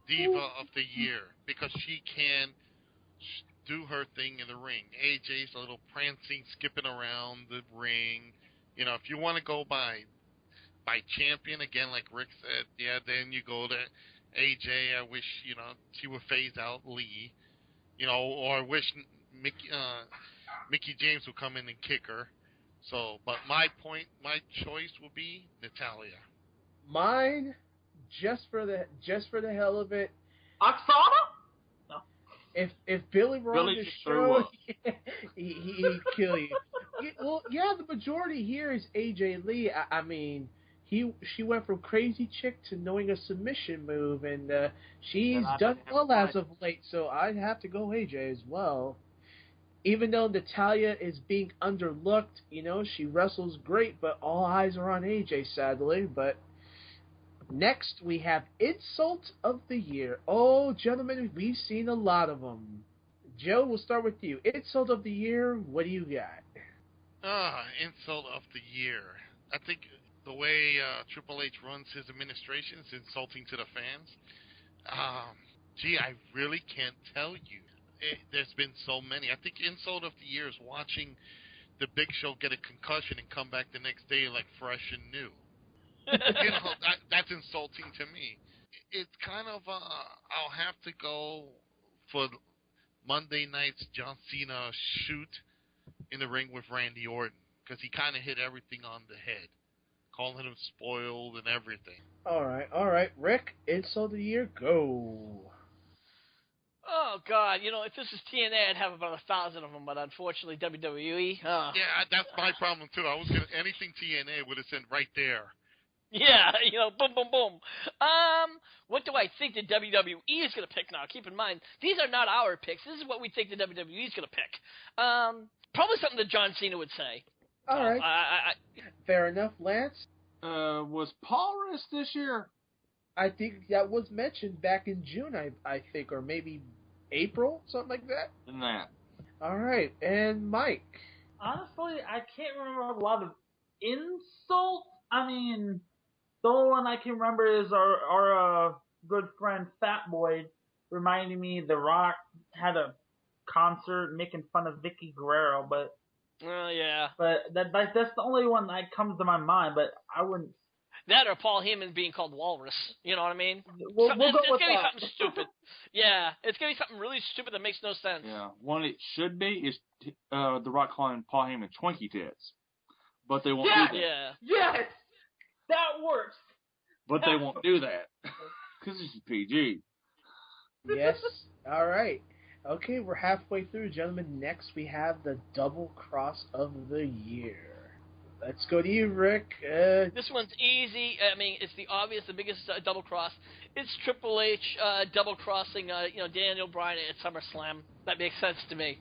Diva of the Year because she can do her thing in the ring. AJ's a little prancing, skipping around the ring. If you want to go by champion, again, like Rick said, yeah, then you go to AJ. I wish, she would phase out Lee. Or I wish Mickey James would come in and kick her. So, but my choice would be Natalya. Mine, just for the hell of it, Oksana? No. If Billy Ron just showed, he'd kill you. Well, yeah, the majority here is AJ Lee. I mean, she went from crazy chick to knowing a submission move, and she's done well as of late, so I'd have to go AJ as well. Even though Natalya is being underlooked, she wrestles great, but all eyes are on AJ, sadly. But next, we have Insult of the Year. Oh, gentlemen, we've seen a lot of them. Joe, we'll start with you. Insult of the Year, what do you got? Insult of the Year. I think the way Triple H runs his administration is insulting to the fans. I really can't tell you. There's been so many. I think Insult of the Year is watching the Big Show get a concussion and come back the next day like fresh and new. That's insulting to me. It's kind of, I'll have to go for Monday night's John Cena shoot in the ring with Randy Orton, because he kind of hit everything on the head, calling him spoiled and everything. All right. Rick, Insult of the Year, go. Oh, God. If this is TNA, I'd have about 1,000 of them, but unfortunately, WWE. Yeah, that's my problem, too. I was going to, anything TNA would have sent right there. Yeah, boom, boom, boom. What do I think the WWE is going to pick now? Keep in mind, these are not our picks. This is what we think the WWE is going to pick. Probably something that John Cena would say. All right. Fair enough, Lance. Was Paul Rist this year? I think that was mentioned back in June, I think, or maybe April, something like that. In that. All right, and Mike. Honestly, I can't remember a lot of insults. I mean, the only one I can remember is our good friend Fat Boy reminding me The Rock had a concert making fun of Vicky Guerrero, but yeah. But that's the only one that comes to my mind. But I wouldn't. That or Paul Heyman being called Walrus. You know what I mean? We'll go it's with gonna that. be something stupid. Yeah, it's gonna be something really stupid that makes no sense. Yeah, one it should be is The Rock calling Paul Heyman Twinkie Tits, but they won't do that. Yeah. Yes, that works. But they won't do that because this is PG. Yes. All right. Okay, we're halfway through, gentlemen. Next, we have the Double Cross of the Year. Let's go to you, Rick. This one's easy. I mean, it's the obvious, the biggest double cross. It's Triple H double crossing, Daniel Bryan at SummerSlam. That makes sense to me.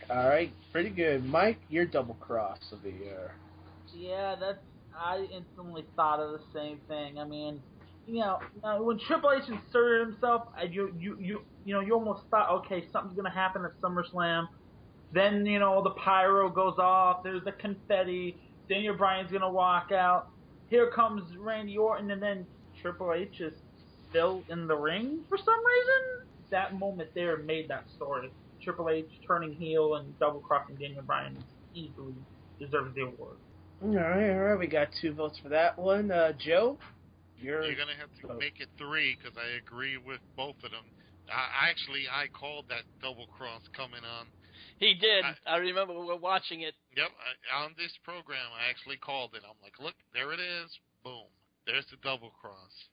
All right, pretty good, Mike. Your double cross of the year. Yeah, I instantly thought of the same thing. I mean, when Triple H inserted himself, you almost thought, okay, something's gonna happen at SummerSlam. Then the pyro goes off. There's the confetti. Daniel Bryan's going to walk out. Here comes Randy Orton, and then Triple H is still in the ring for some reason. That moment there made that story. Triple H turning heel and double-crossing Daniel Bryan easily deserves the award. All right. We got 2 votes for that one. Joe? You're going to have to make it 3 because I agree with both of them. I called that double cross coming on. He did. I remember we were watching it. Yep. On this program, I actually called it. I'm like, look, there it is. Boom. There's the double cross.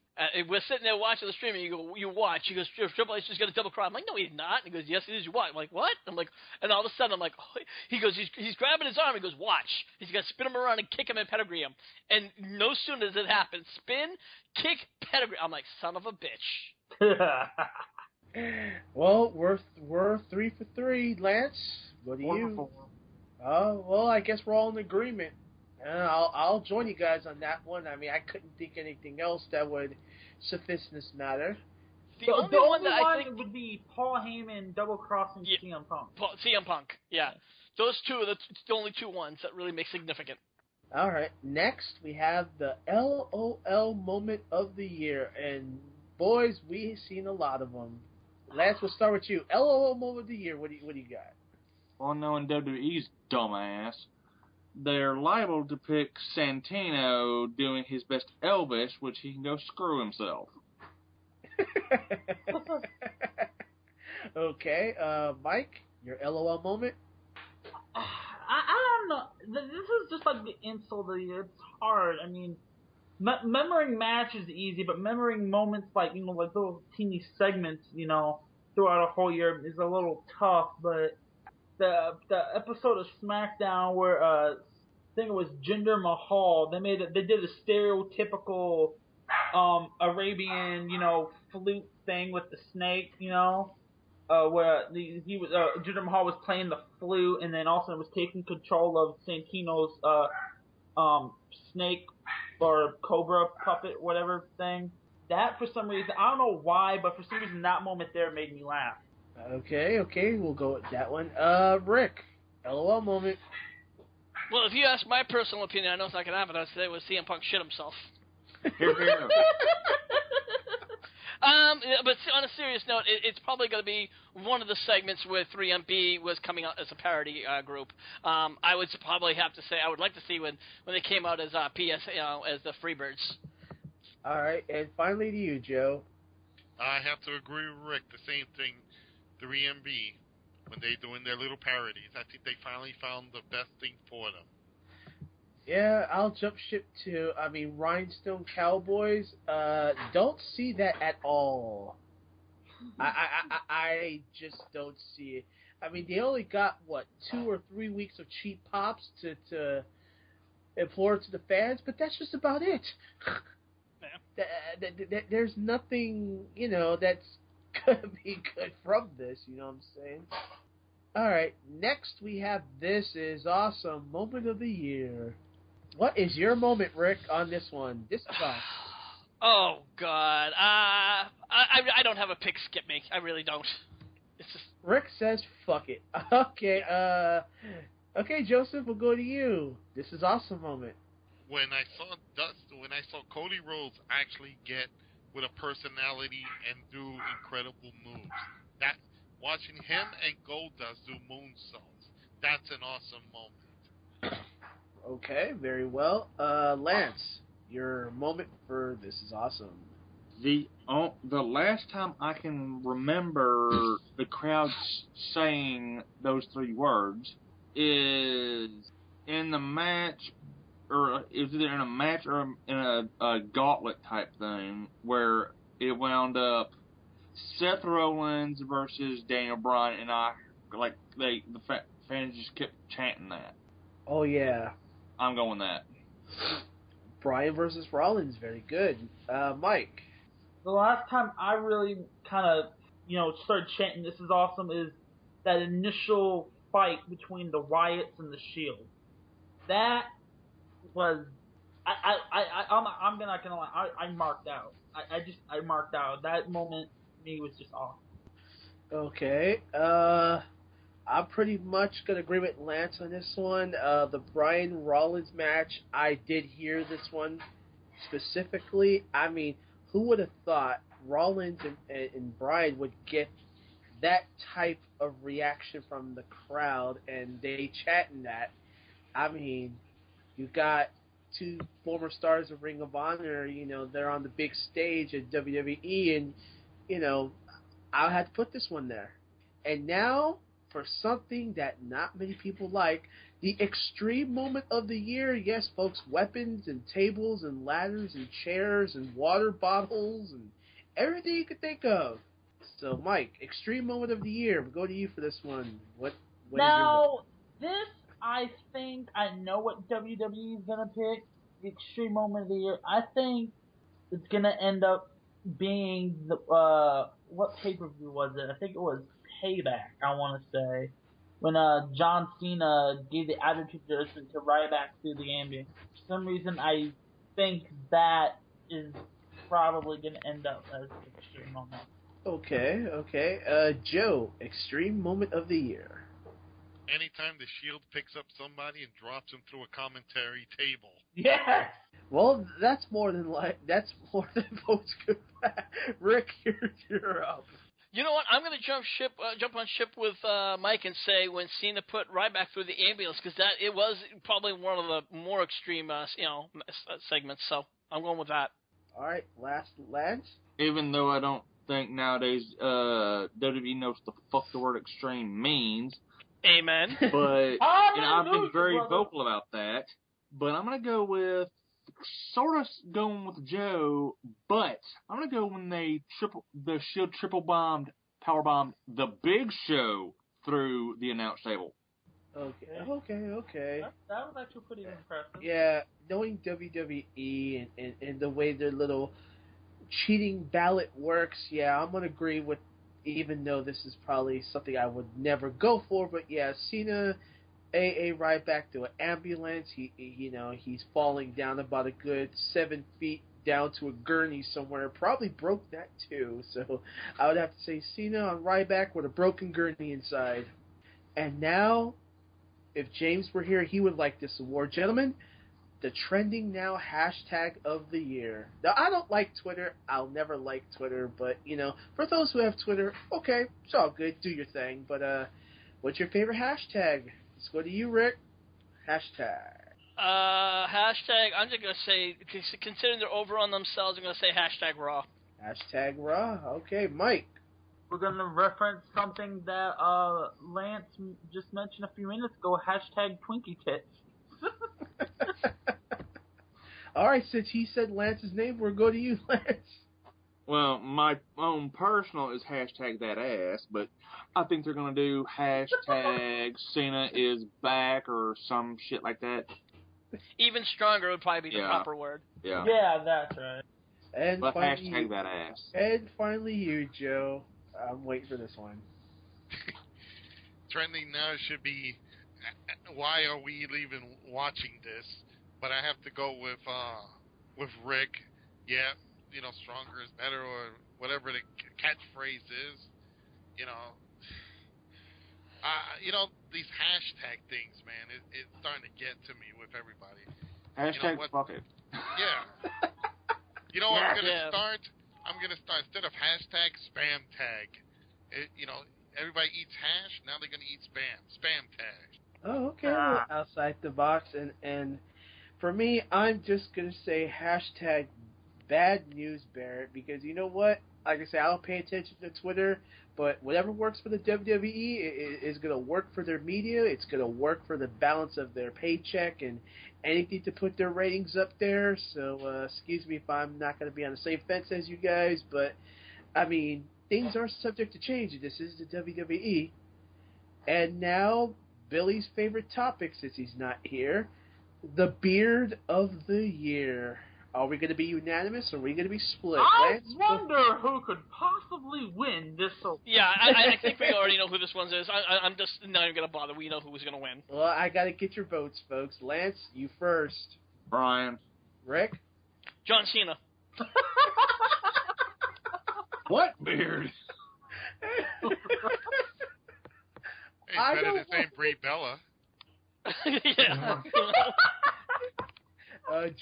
We're sitting there watching the stream, and you watch. He goes, Triple H is going to double cross. I'm like, no, he's not. And he goes, yes, he is. You watch. I'm like, what? I'm like, and all of a sudden, I'm like, oh. He goes, he's grabbing his arm. He goes, watch. He's going to spin him around and kick him and pedigree him. And no sooner does it happen, spin, kick, pedigree. I'm like, son of a bitch. Well, we're 3 for 3, Lance. What do you? Oh, well, I guess we're all in agreement. I'll join you guys on that one. I mean, I couldn't think anything else that would suffice this matter. The only one that I think would be Paul Heyman double-crossing CM Punk. CM Punk, yeah. Those two are the only 2 ones that really make significant. All right. Next, we have the LOL moment of the year. And, boys, we've seen a lot of them. Lance, we'll start with you. LOL moment of the year. What do you got? Well, knowing WWE's dumbass, they're liable to pick Santino doing his best Elvis, which he can go screw himself. Okay, Mike, your LOL moment? I don't know. This is just like the insult of the year. It's hard. I mean, remembering matches is easy, but remembering moments like like little teeny segments, throughout a whole year is a little tough. But the episode of SmackDown where I think it was Jinder Mahal, they did a stereotypical Arabian flute thing with the snake, where he was Jinder Mahal was playing the flute, and then also was taking control of Santino's snake or cobra puppet, whatever thing. That, for some reason, I don't know why, but for some reason that moment there made me laugh. Okay, we'll go with that one. Rick, LOL moment. Well, if you ask my personal opinion, I know it's not going to happen. I'd say it was CM Punk shit himself. Here. But on a serious note, it's probably going to be one of the segments where 3MB was coming out as a parody group. I would probably have to say I would like to see when they came out as PS, as the Freebirds. All right, and finally to you, Joe. I have to agree with Rick. The same thing, 3MB, when they're doing their little parodies. I think they finally found the best thing for them. Yeah, I'll jump ship to, Rhinestone Cowboys. Don't see that at all. I just don't see it. I mean, they only got, 2 or 3 weeks of cheap pops to implore to the fans, but that's just about it. Yeah. There's nothing, that's going to be good from this, you know what I'm saying? Alright, next we have This Is Awesome Moment of the Year. What is your moment, Rick, on this one? This is awesome. Oh, God. I don't have a pick, skip me. I really don't. It's just... Rick says, fuck it. Okay, okay, Joseph, we'll go to you. This is awesome moment. When I saw Cody Rhodes actually get with a personality and do incredible moves. Watching him and Goldust do moonsaults, that's an awesome moment. Okay, very well. Lance, your moment for This Is Awesome. The last time I can remember the crowd saying those 3 words is in the match, or is it in a match or in a gauntlet type thing where it wound up Seth Rollins versus Daniel Bryan, and the fans just kept chanting that. Oh yeah, I'm going that. Bryan versus Rollins, very good. Mike. The last time I really kind of, started chanting "This is awesome" is that initial fight between the Wyatts and the Shield. That was, I'm not gonna lie, I marked out. I marked out. That moment to me was just awesome. Okay, I'm pretty much gonna agree with Lance on this one. The Bryan Rollins match, I did hear this one specifically. I mean, who would have thought Rollins and Bryan would get that type of reaction from the crowd, and they chatting that? I mean, you got 2 former stars of Ring of Honor, they're on the big stage at WWE, and, I'll have to put this one there. And now, for something that not many people like, the extreme moment of the year. Yes, folks, weapons and tables and ladders and chairs and water bottles and everything you could think of. So, Mike, extreme moment of the year. We'll go to you for this one. What now, this, I think I know what WWE is going to pick. The extreme moment of the year. I think it's going to end up being what pay-per-view was it? I think it was Payback, I want to say. When John Cena gave the attitude adjustment to Ryback through the ambulance. For some reason, I think that is probably going to end up as the extreme moment. Okay. Joe, extreme moment of the year. Anytime the Shield picks up somebody and drops them through a commentary table. Yeah. Well, that's more than folks could. Rick, you're up. You know what? I'm going to jump on ship with Mike and say when Cena put Ryback through the ambulance, because it was probably one of the more extreme, segments. So I'm going with that. All right, Lance. Even though I don't think nowadays WWE knows what the fuck the word extreme means. Amen. But I've been very vocal about that. But I'm going to go with sort of going with Joe, but I'm going to go when the Shield power bombed the Big Show through the announce table. Okay. That was actually pretty impressive. Yeah, knowing WWE and the way their little cheating ballot works, yeah, I'm going to agree with, even though this is probably something I would never go for, but yeah, Cena Ryback to an ambulance. He's falling down about a good 7 feet down to a gurney somewhere. Probably broke that too. So I would have to say Cena on Ryback with a broken gurney inside. And now, if James were here, he would like this award, gentlemen. The trending now hashtag of the year. Now, I don't like Twitter. I'll never like Twitter, but for those who have Twitter, okay, it's all good. Do your thing. But what's your favorite hashtag? Let's go to you, Rick. Hashtag. Hashtag, I'm just going to say, considering they're over on themselves, I'm going to say hashtag Raw. Hashtag Raw. Okay, Mike. We're going to reference something that Lance just mentioned a few minutes ago, hashtag Twinkie Tits. All right, since he said Lance's name, we'll go to you, Lance. Well, my own personal is hashtag that ass, but I think they're going to do hashtag Cena is back or some shit like that. Even stronger would probably be the proper word. Yeah. Yeah, that's right. And But finally, hashtag that ass. And finally, you, Joe. I'm waiting for this one. Trending now should be, why are we even watching this? But I have to go with Rick. Yeah, stronger is better, or whatever the catchphrase is. These hashtag things, man, it's starting to get to me with everybody. Hashtag fuck it. Yeah. You know what I'm gonna start? I'm gonna start instead of hashtag spam tag. Everybody eats hash. Now they're gonna eat spam. Spam tag. Oh, okay. Well, outside the box, and for me, I'm just gonna say hashtag bad news, Barrett, because you know what? Like I say, I don't pay attention to Twitter, but whatever works for the WWE is going to work for their media. It's going to work for the balance of their paycheck and anything to put their ratings up there. So, excuse me if I'm not going to be on the same fence as you guys, but, I mean, things are subject to change. This is the WWE. And now, Billy's favorite topic, since he's not here, the beard of the year. Are we going to be unanimous, or are we going to be split? I wonder who could possibly win this. Yeah, I think we already know who this one is. I'm just not even going to bother. We know who's going to win. Well, I got to get your votes, folks. Lance, you first. Brian. Rick? John Cena. What beard? It's better than saying Brie Bella. Yeah.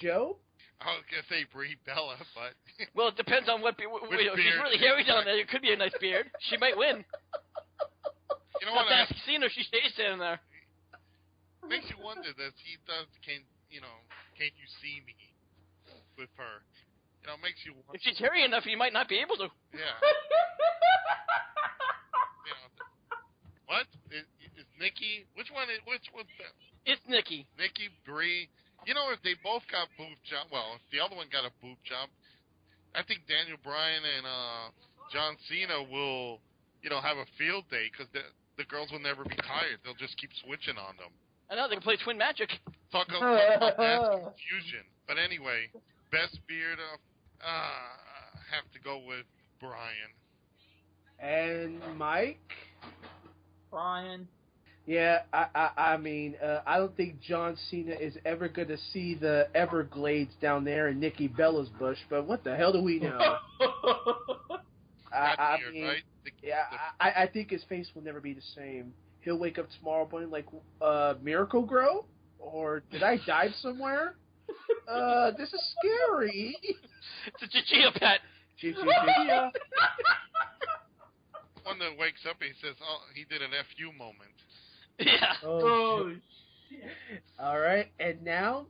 Joe? I was going to say Brie Bella, but... Well, it depends on what... if she's really hairy down there, it could be a nice beard. She might win. You know what? Ask Cena if she stays standing there. Makes you wonder that he does, can't you see me with her? Makes you wonder. If she's hairy enough, you might not be able to. Yeah. What? Is Nikki... Which one's that? It's Nikki. Nikki, Brie... if they both got boob job, well, if the other one got a boob job, I think Daniel Bryan and John Cena will, have a field day because the girls will never be tired. They'll just keep switching on them. I know, they can play Twin Magic. Talk about that confusion. But anyway, best beard of, have to go with Bryan. And Mike? Bryan. Yeah, I mean, I don't think John Cena is ever going to see the Everglades down there in Nikki Bella's bush, but what the hell do we know? I mean, right? I think his face will never be the same. He'll wake up tomorrow morning like, Miracle Grow? Or did I dive somewhere? This is scary. It's a Chichia pet. Chichia. One that wakes up and he says, oh, he did an FU moment. Yeah. Oh, shit. All right, and now,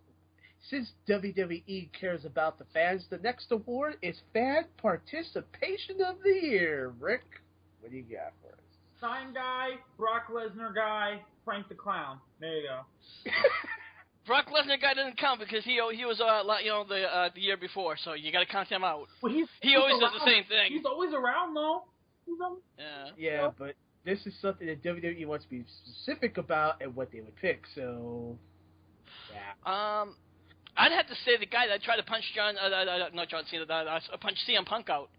since WWE cares about the fans, the next award is Fan Participation of the Year. Rick, what do you got for us? Sign guy, Brock Lesnar guy, Frank the Clown. There you go. Brock Lesnar guy doesn't count because he was the year before, so you got to count him out. Well, he always does the same thing. He's always around though. Yeah, but this is something that WWE wants to be specific about and what they would pick. So, yeah. I'd have to say the guy that tried to punch not John Cena, punch CM Punk out.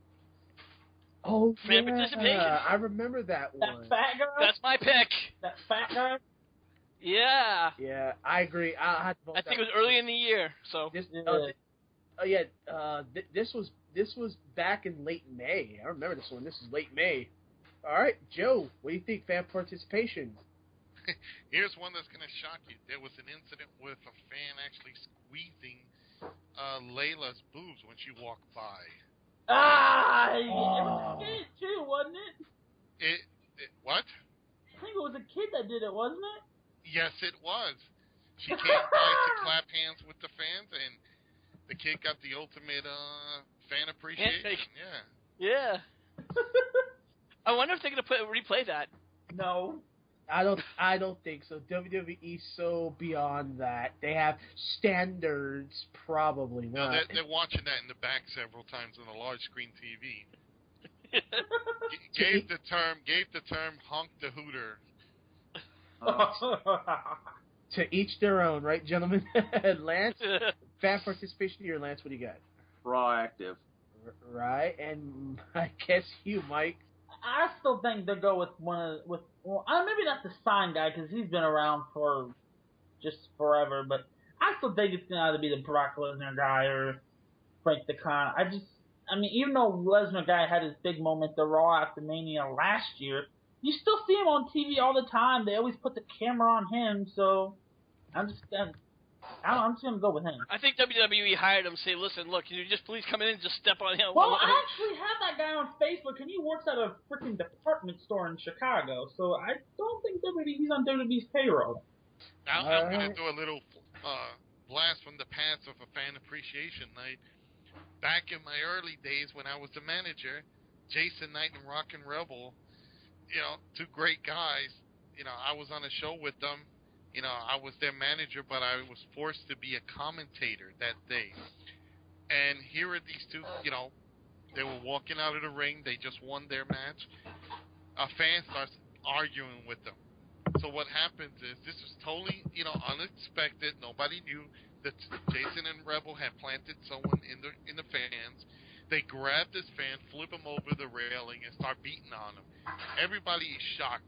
Oh, Fan participation. I remember that one. That fat guy. That's my pick. That fat guy. Yeah, I agree. I think it was early in the year. So this was back in late May. I remember this one. This is late May. All right, Joe, what do you think? Fan participation. Here's one that's going to shock you. There was an incident with a fan actually squeezing Layla's boobs when she walked by. It was a kid too, wasn't it? What? I think it was a kid that did it, wasn't it? Yes, it was. She came by to clap hands with the fans, and the kid got the ultimate fan appreciation. Yeah. I wonder if they're going to replay that. No. I don't think so. WWE's so beyond that. They have standards, probably not. No, they're watching that in the back several times on a large screen TV. gave the term honk the hooter. To each their own, right, gentlemen? Lance, fan participation here. Lance, what do you got? Proactive. Right, and I guess you, Mike. I still think they'll go with maybe not the sign guy because he's been around for just forever, but I still think it's gonna either be the Brock Lesnar guy or Frank the Con. Even though Lesnar guy had his big moment, the Raw after Mania last year, you still see him on TV all the time. They always put the camera on him, so I'm just gonna go with him. I think WWE hired him. Say, listen, look, can you just please come in and just step on him? Well, I actually have that guy on Facebook, and he works at a freaking department store in Chicago. So I don't think he's on WWE's payroll. Now I'm going to do a little blast from the past of a fan appreciation night. Back in my early days when I was the manager, Jason Knight and Rockin' Rebel, two great guys. I was on a show with them. I was their manager, but I was forced to be a commentator that day. And here are these two, they were walking out of the ring. They just won their match. A fan starts arguing with them. So what happens is, this was totally, unexpected. Nobody knew that Jason and Rebel had planted someone in the fans. They grab this fan, flip him over the railing, and start beating on him. Everybody is shocked.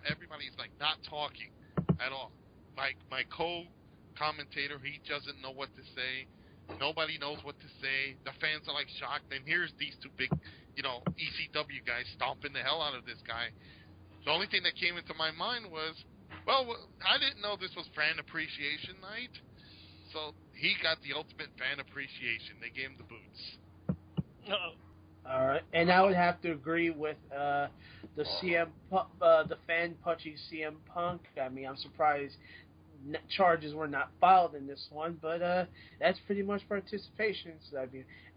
Everybody's like not talking at all. My co-commentator, he doesn't know what to say. Nobody knows what to say. The fans are like shocked. And here's these two big, ECW guys stomping the hell out of this guy. The only thing that came into my mind was, well, I didn't know this was fan appreciation night. So he got the ultimate fan appreciation. They gave him the boots. All right, and I would have to agree with the fan punching CM Punk. I'm surprised charges were not filed in this one, but that's pretty much participation.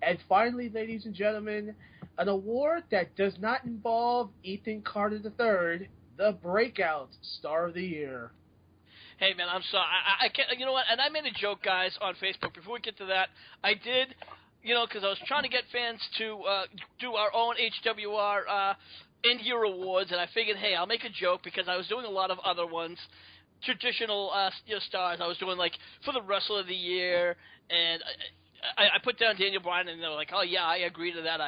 And finally, ladies and gentlemen, an award that does not involve Ethan Carter III, the Breakout Star of the Year. Hey man, I'm sorry. I can't. You know what? And I made a joke, guys, on Facebook. Before we get to that, I did. Because I was trying to get fans to do our own HWR end-year awards, and I figured, hey, I'll make a joke because I was doing a lot of other ones, traditional stars. I was doing, like, for the Wrestler of the Year, and I put down Daniel Bryan, and they were like, oh, yeah, I agree to that, and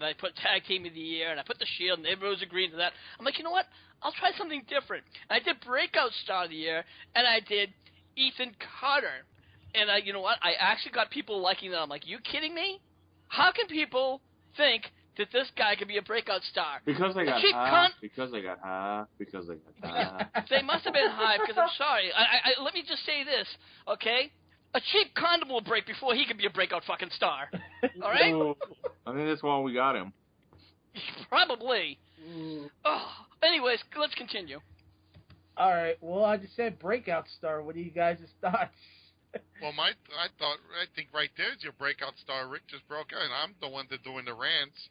I put Tag Team of the Year, and I put the Shield, and everyone was agreeing to that. I'm like, you know what? I'll try something different. And I did Breakout Star of the Year, and I did Ethan Carter. And you know what? I actually got people liking that. I'm like, you kidding me? How can people think that this guy could be a breakout star? Because they got high. Because they got high. They must have been high, because I'm sorry. Let me just say this, okay? A cheap condom will break before he can be a breakout fucking star. All right? I think that's why we got him. Probably. Oh, anyways, let's continue. All right. Well, I just said breakout star. What are you guys' thoughts? Well, I think right there's your breakout star. Rick just broke out, and I'm the one that's doing the rants.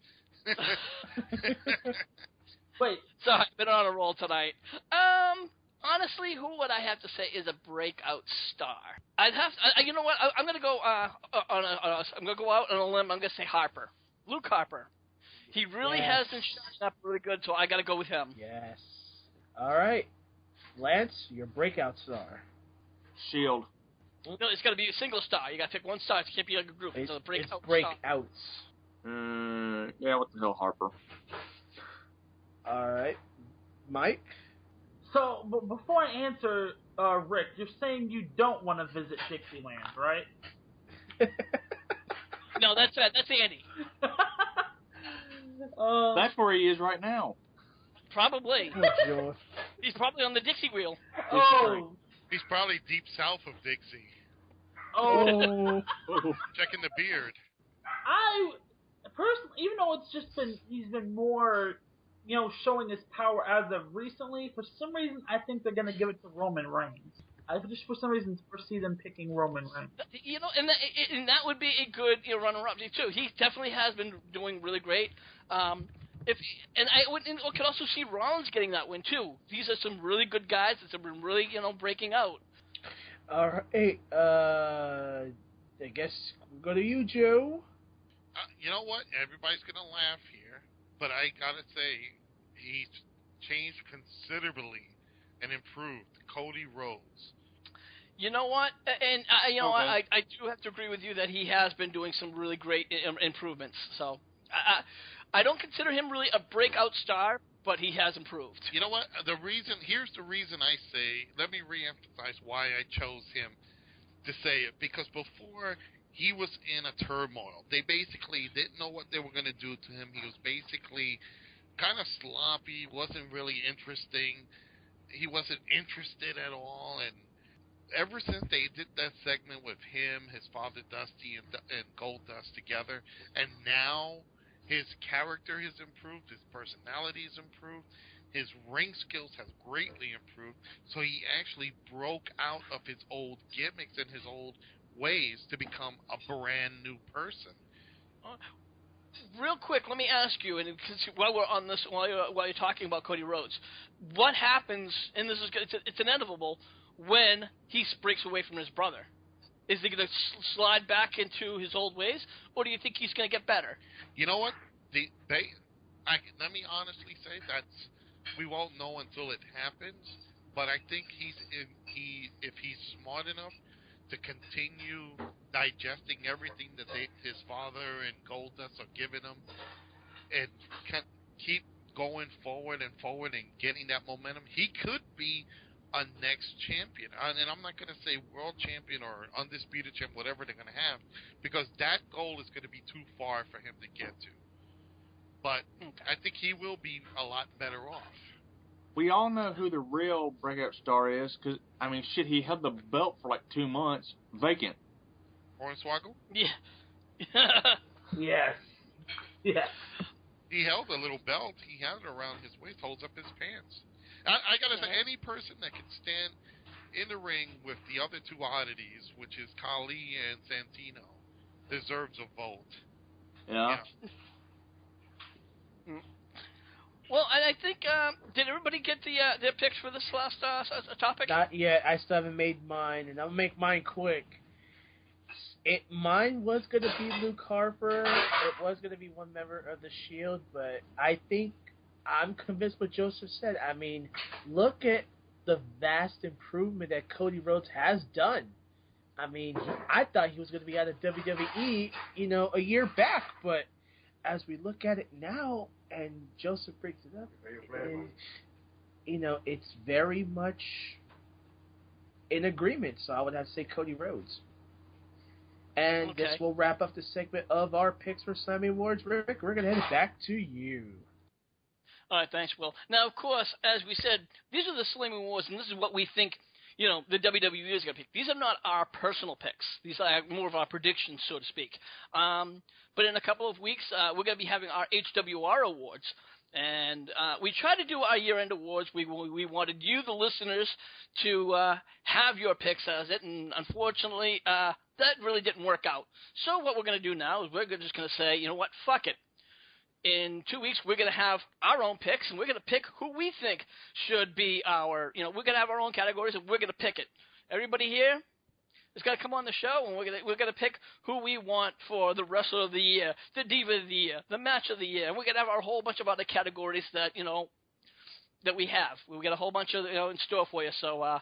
Wait. So I've been on a roll tonight. Honestly, who would I have to say is a breakout star? I'd have to, you know what? I'm gonna go I'm gonna go out on a limb. I'm gonna say Harper, Luke Harper. He really has been showing up really good, so I gotta go with him. Yes. All right, Lance, your breakout star. Shield. No, it's got to be a single star. You got to pick one star. It can't be like a group. It's a breakout breakouts. Yeah, what the hell, Harper? All right, Mike. So, before I answer, Rick, you're saying you don't want to visit Dixieland, right? No, that's Andy. That's where he is right now. Probably. Oh, He's probably on the Dixie wheel. Oh. He's probably deep south of Dixie. Oh. Checking the beard. I personally, even though he's been more, showing his power as of recently, for some reason I think they're gonna give it to Roman Reigns. I just for some reason foresee them picking Roman Reigns. And that would be a good runner-up too. He definitely has been doing really great. I could also see Rollins getting that win too. These are some really good guys that have been really, breaking out. All right, I guess we'll go to you, Joe. You know what? Everybody's gonna laugh here, but I gotta say he's changed considerably and improved. Cody Rhodes. You know what? And I do have to agree with you that he has been doing some really great improvements. So I don't consider him really a breakout star, but he has improved. You know what? Here's the reason I say. Let me reemphasize why I chose him to say it, because before he was in a turmoil. They basically didn't know what they were going to do to him. He was basically kind of sloppy, wasn't really interesting. He wasn't interested at all, and ever since they did that segment with him, his father Dusty, and Goldust together, and now his character has improved, his personality has improved, his ring skills has greatly improved, so he actually broke out of his old gimmicks and his old ways to become a brand new person. Real quick, let me ask you, and while we're on this, while you're talking about Cody Rhodes, what happens? And this is it's inevitable when he breaks away from his brother. Is he going to slide back into his old ways, or do you think he's going to get better? You know what? Let me honestly say we won't know until it happens. But I think if he's smart enough to continue digesting everything that his father and Goldust are giving him, and keep going forward and getting that momentum, he could be a next champion. And I'm not going to say world champion or undisputed champion, whatever they're going to have, because that goal is going to be too far for him to get to. But I think he will be a lot better off. We all know who the real breakout star is, because, he held the belt for like 2 months, vacant. Hornswoggle? Yeah. Yes. Yes. He held a little belt. He had it around his waist, holds up his pants. I got to say, any person that can stand in the ring with the other two oddities, which is Khali and Santino, deserves a vote. Yeah. Well, I think, did everybody get their picks for this last topic? Not yet. I still haven't made mine, and I'll make mine quick. Mine was going to be Luke Harper. It was going to be one member of the Shield, but I think I'm convinced what Joseph said. Look at the vast improvement that Cody Rhodes has done. I thought he was going to be out of WWE, a year back, but as we look at it now, and Joseph breaks it up, it's very much in agreement. So I would have to say Cody Rhodes. And okay. This will wrap up the segment of our picks for Slammy Awards. Rick, we're going to head it back to you. All right, thanks, Will. Now, of course, as we said, these are the Slammy Awards, and this is what we think, the WWE is going to pick. These are not our personal picks. These are more of our predictions, so to speak. But in a couple of weeks, we're going to be having our HWR Awards. And we tried to do our year-end awards. We wanted you, the listeners, to have your picks as it, and unfortunately, that really didn't work out. So what we're going to do now is we're just going to say, you know what, fuck it. In 2 weeks, we're going to have our own picks, and we're going to pick who we think should be we're going to have our own categories, and we're going to pick it. Everybody here is going to come on the show, and we're going to pick who we want for the Wrestler of the Year, the Diva of the Year, the Match of the Year, and we're going to have our whole bunch of other categories that, that we have. We've got a whole bunch of, in store for you, so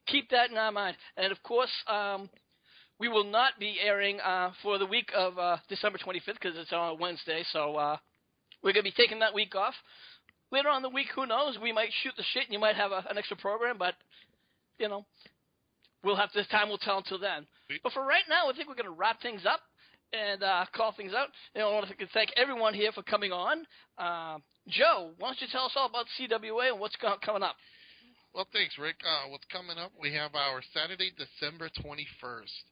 keep that in our mind. And, of course, we will not be airing for the week of December 25th because it's on a Wednesday, so we're going to be taking that week off. Later on in the week, who knows? We might shoot the shit and you might have an extra program, but, we'll have this time will tell until then. But for right now, I think we're going to wrap things up and call things out. I want to thank everyone here for coming on. Joe, why don't you tell us all about CWA and what's coming up? Well, thanks, Rick. What's coming up? We have our Saturday, December 21st.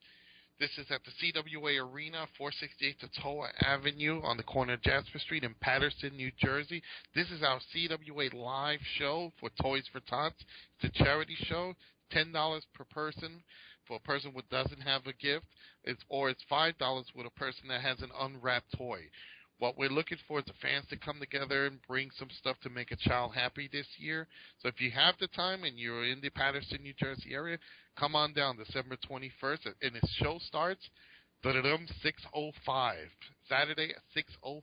This is at the CWA Arena, 468 Totowa Avenue on the corner of Jasper Street in Paterson, New Jersey. This is our CWA live show for Toys for Tots. It's a charity show, $10 per person for a person who doesn't have a gift, or it's $5 with a person that has an unwrapped toy. What we're looking for is the fans to come together and bring some stuff to make a child happy this year. So if you have the time and you're in the Paterson, New Jersey area, come on down December 21st, and its show starts 6:05, Saturday at 6:05.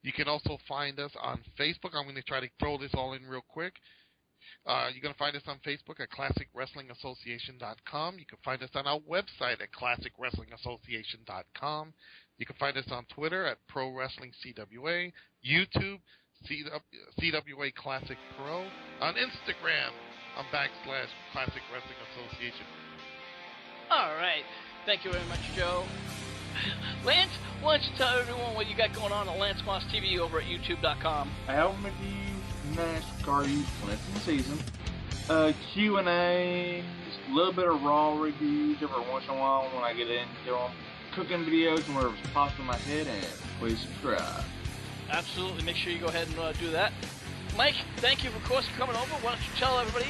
You can also find us on Facebook. I'm going to try to throw this all in real quick. You're going to find us on Facebook at ClassicWrestlingAssociation.com. You can find us on our website at ClassicWrestlingAssociation.com. You can find us on Twitter at Pro Wrestling CWA, YouTube, CWA Classic Pro, on Instagram, on / Classic Wrestling Association. All right. Thank you very much, Joe. Lance, why don't you tell everyone what you got going on at Lance Moss TV over at YouTube.com? Album reviews, NASCAR youth Clinton season, Q&As, a little bit of Raw reviews every once in a while when I get into them, cooking videos and whatever's popped in my head, and please subscribe. Absolutely. Make sure you go ahead and do that. Mike, thank you, of course, for coming over. Why don't you tell everybody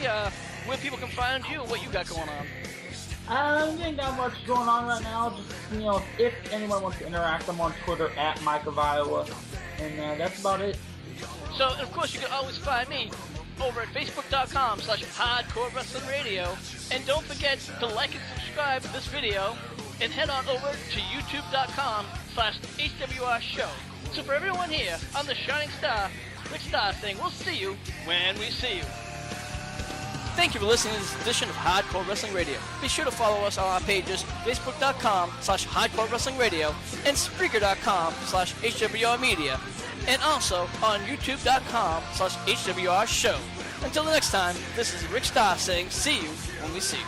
where people can find you and what you got going on? I ain't got much going on right now. Just, if anyone wants to interact, I'm on Twitter at Mike of Iowa. And that's about it. So, of course, you can always find me over at Facebook.com/Hardcore Wrestling Radio. And don't forget to like and subscribe to this video. And head on over to YouTube.com/HWR Show. So for everyone here on the Shining Star, Rick Star saying, we'll see you when we see you. Thank you for listening to this edition of Hardcore Wrestling Radio. Be sure to follow us on our pages, Facebook.com/Hardcore Wrestling Radio and Spreaker.com/HWR Media. And also on YouTube.com/HWR Show. Until the next time, this is Rick Starr saying, see you when we see you.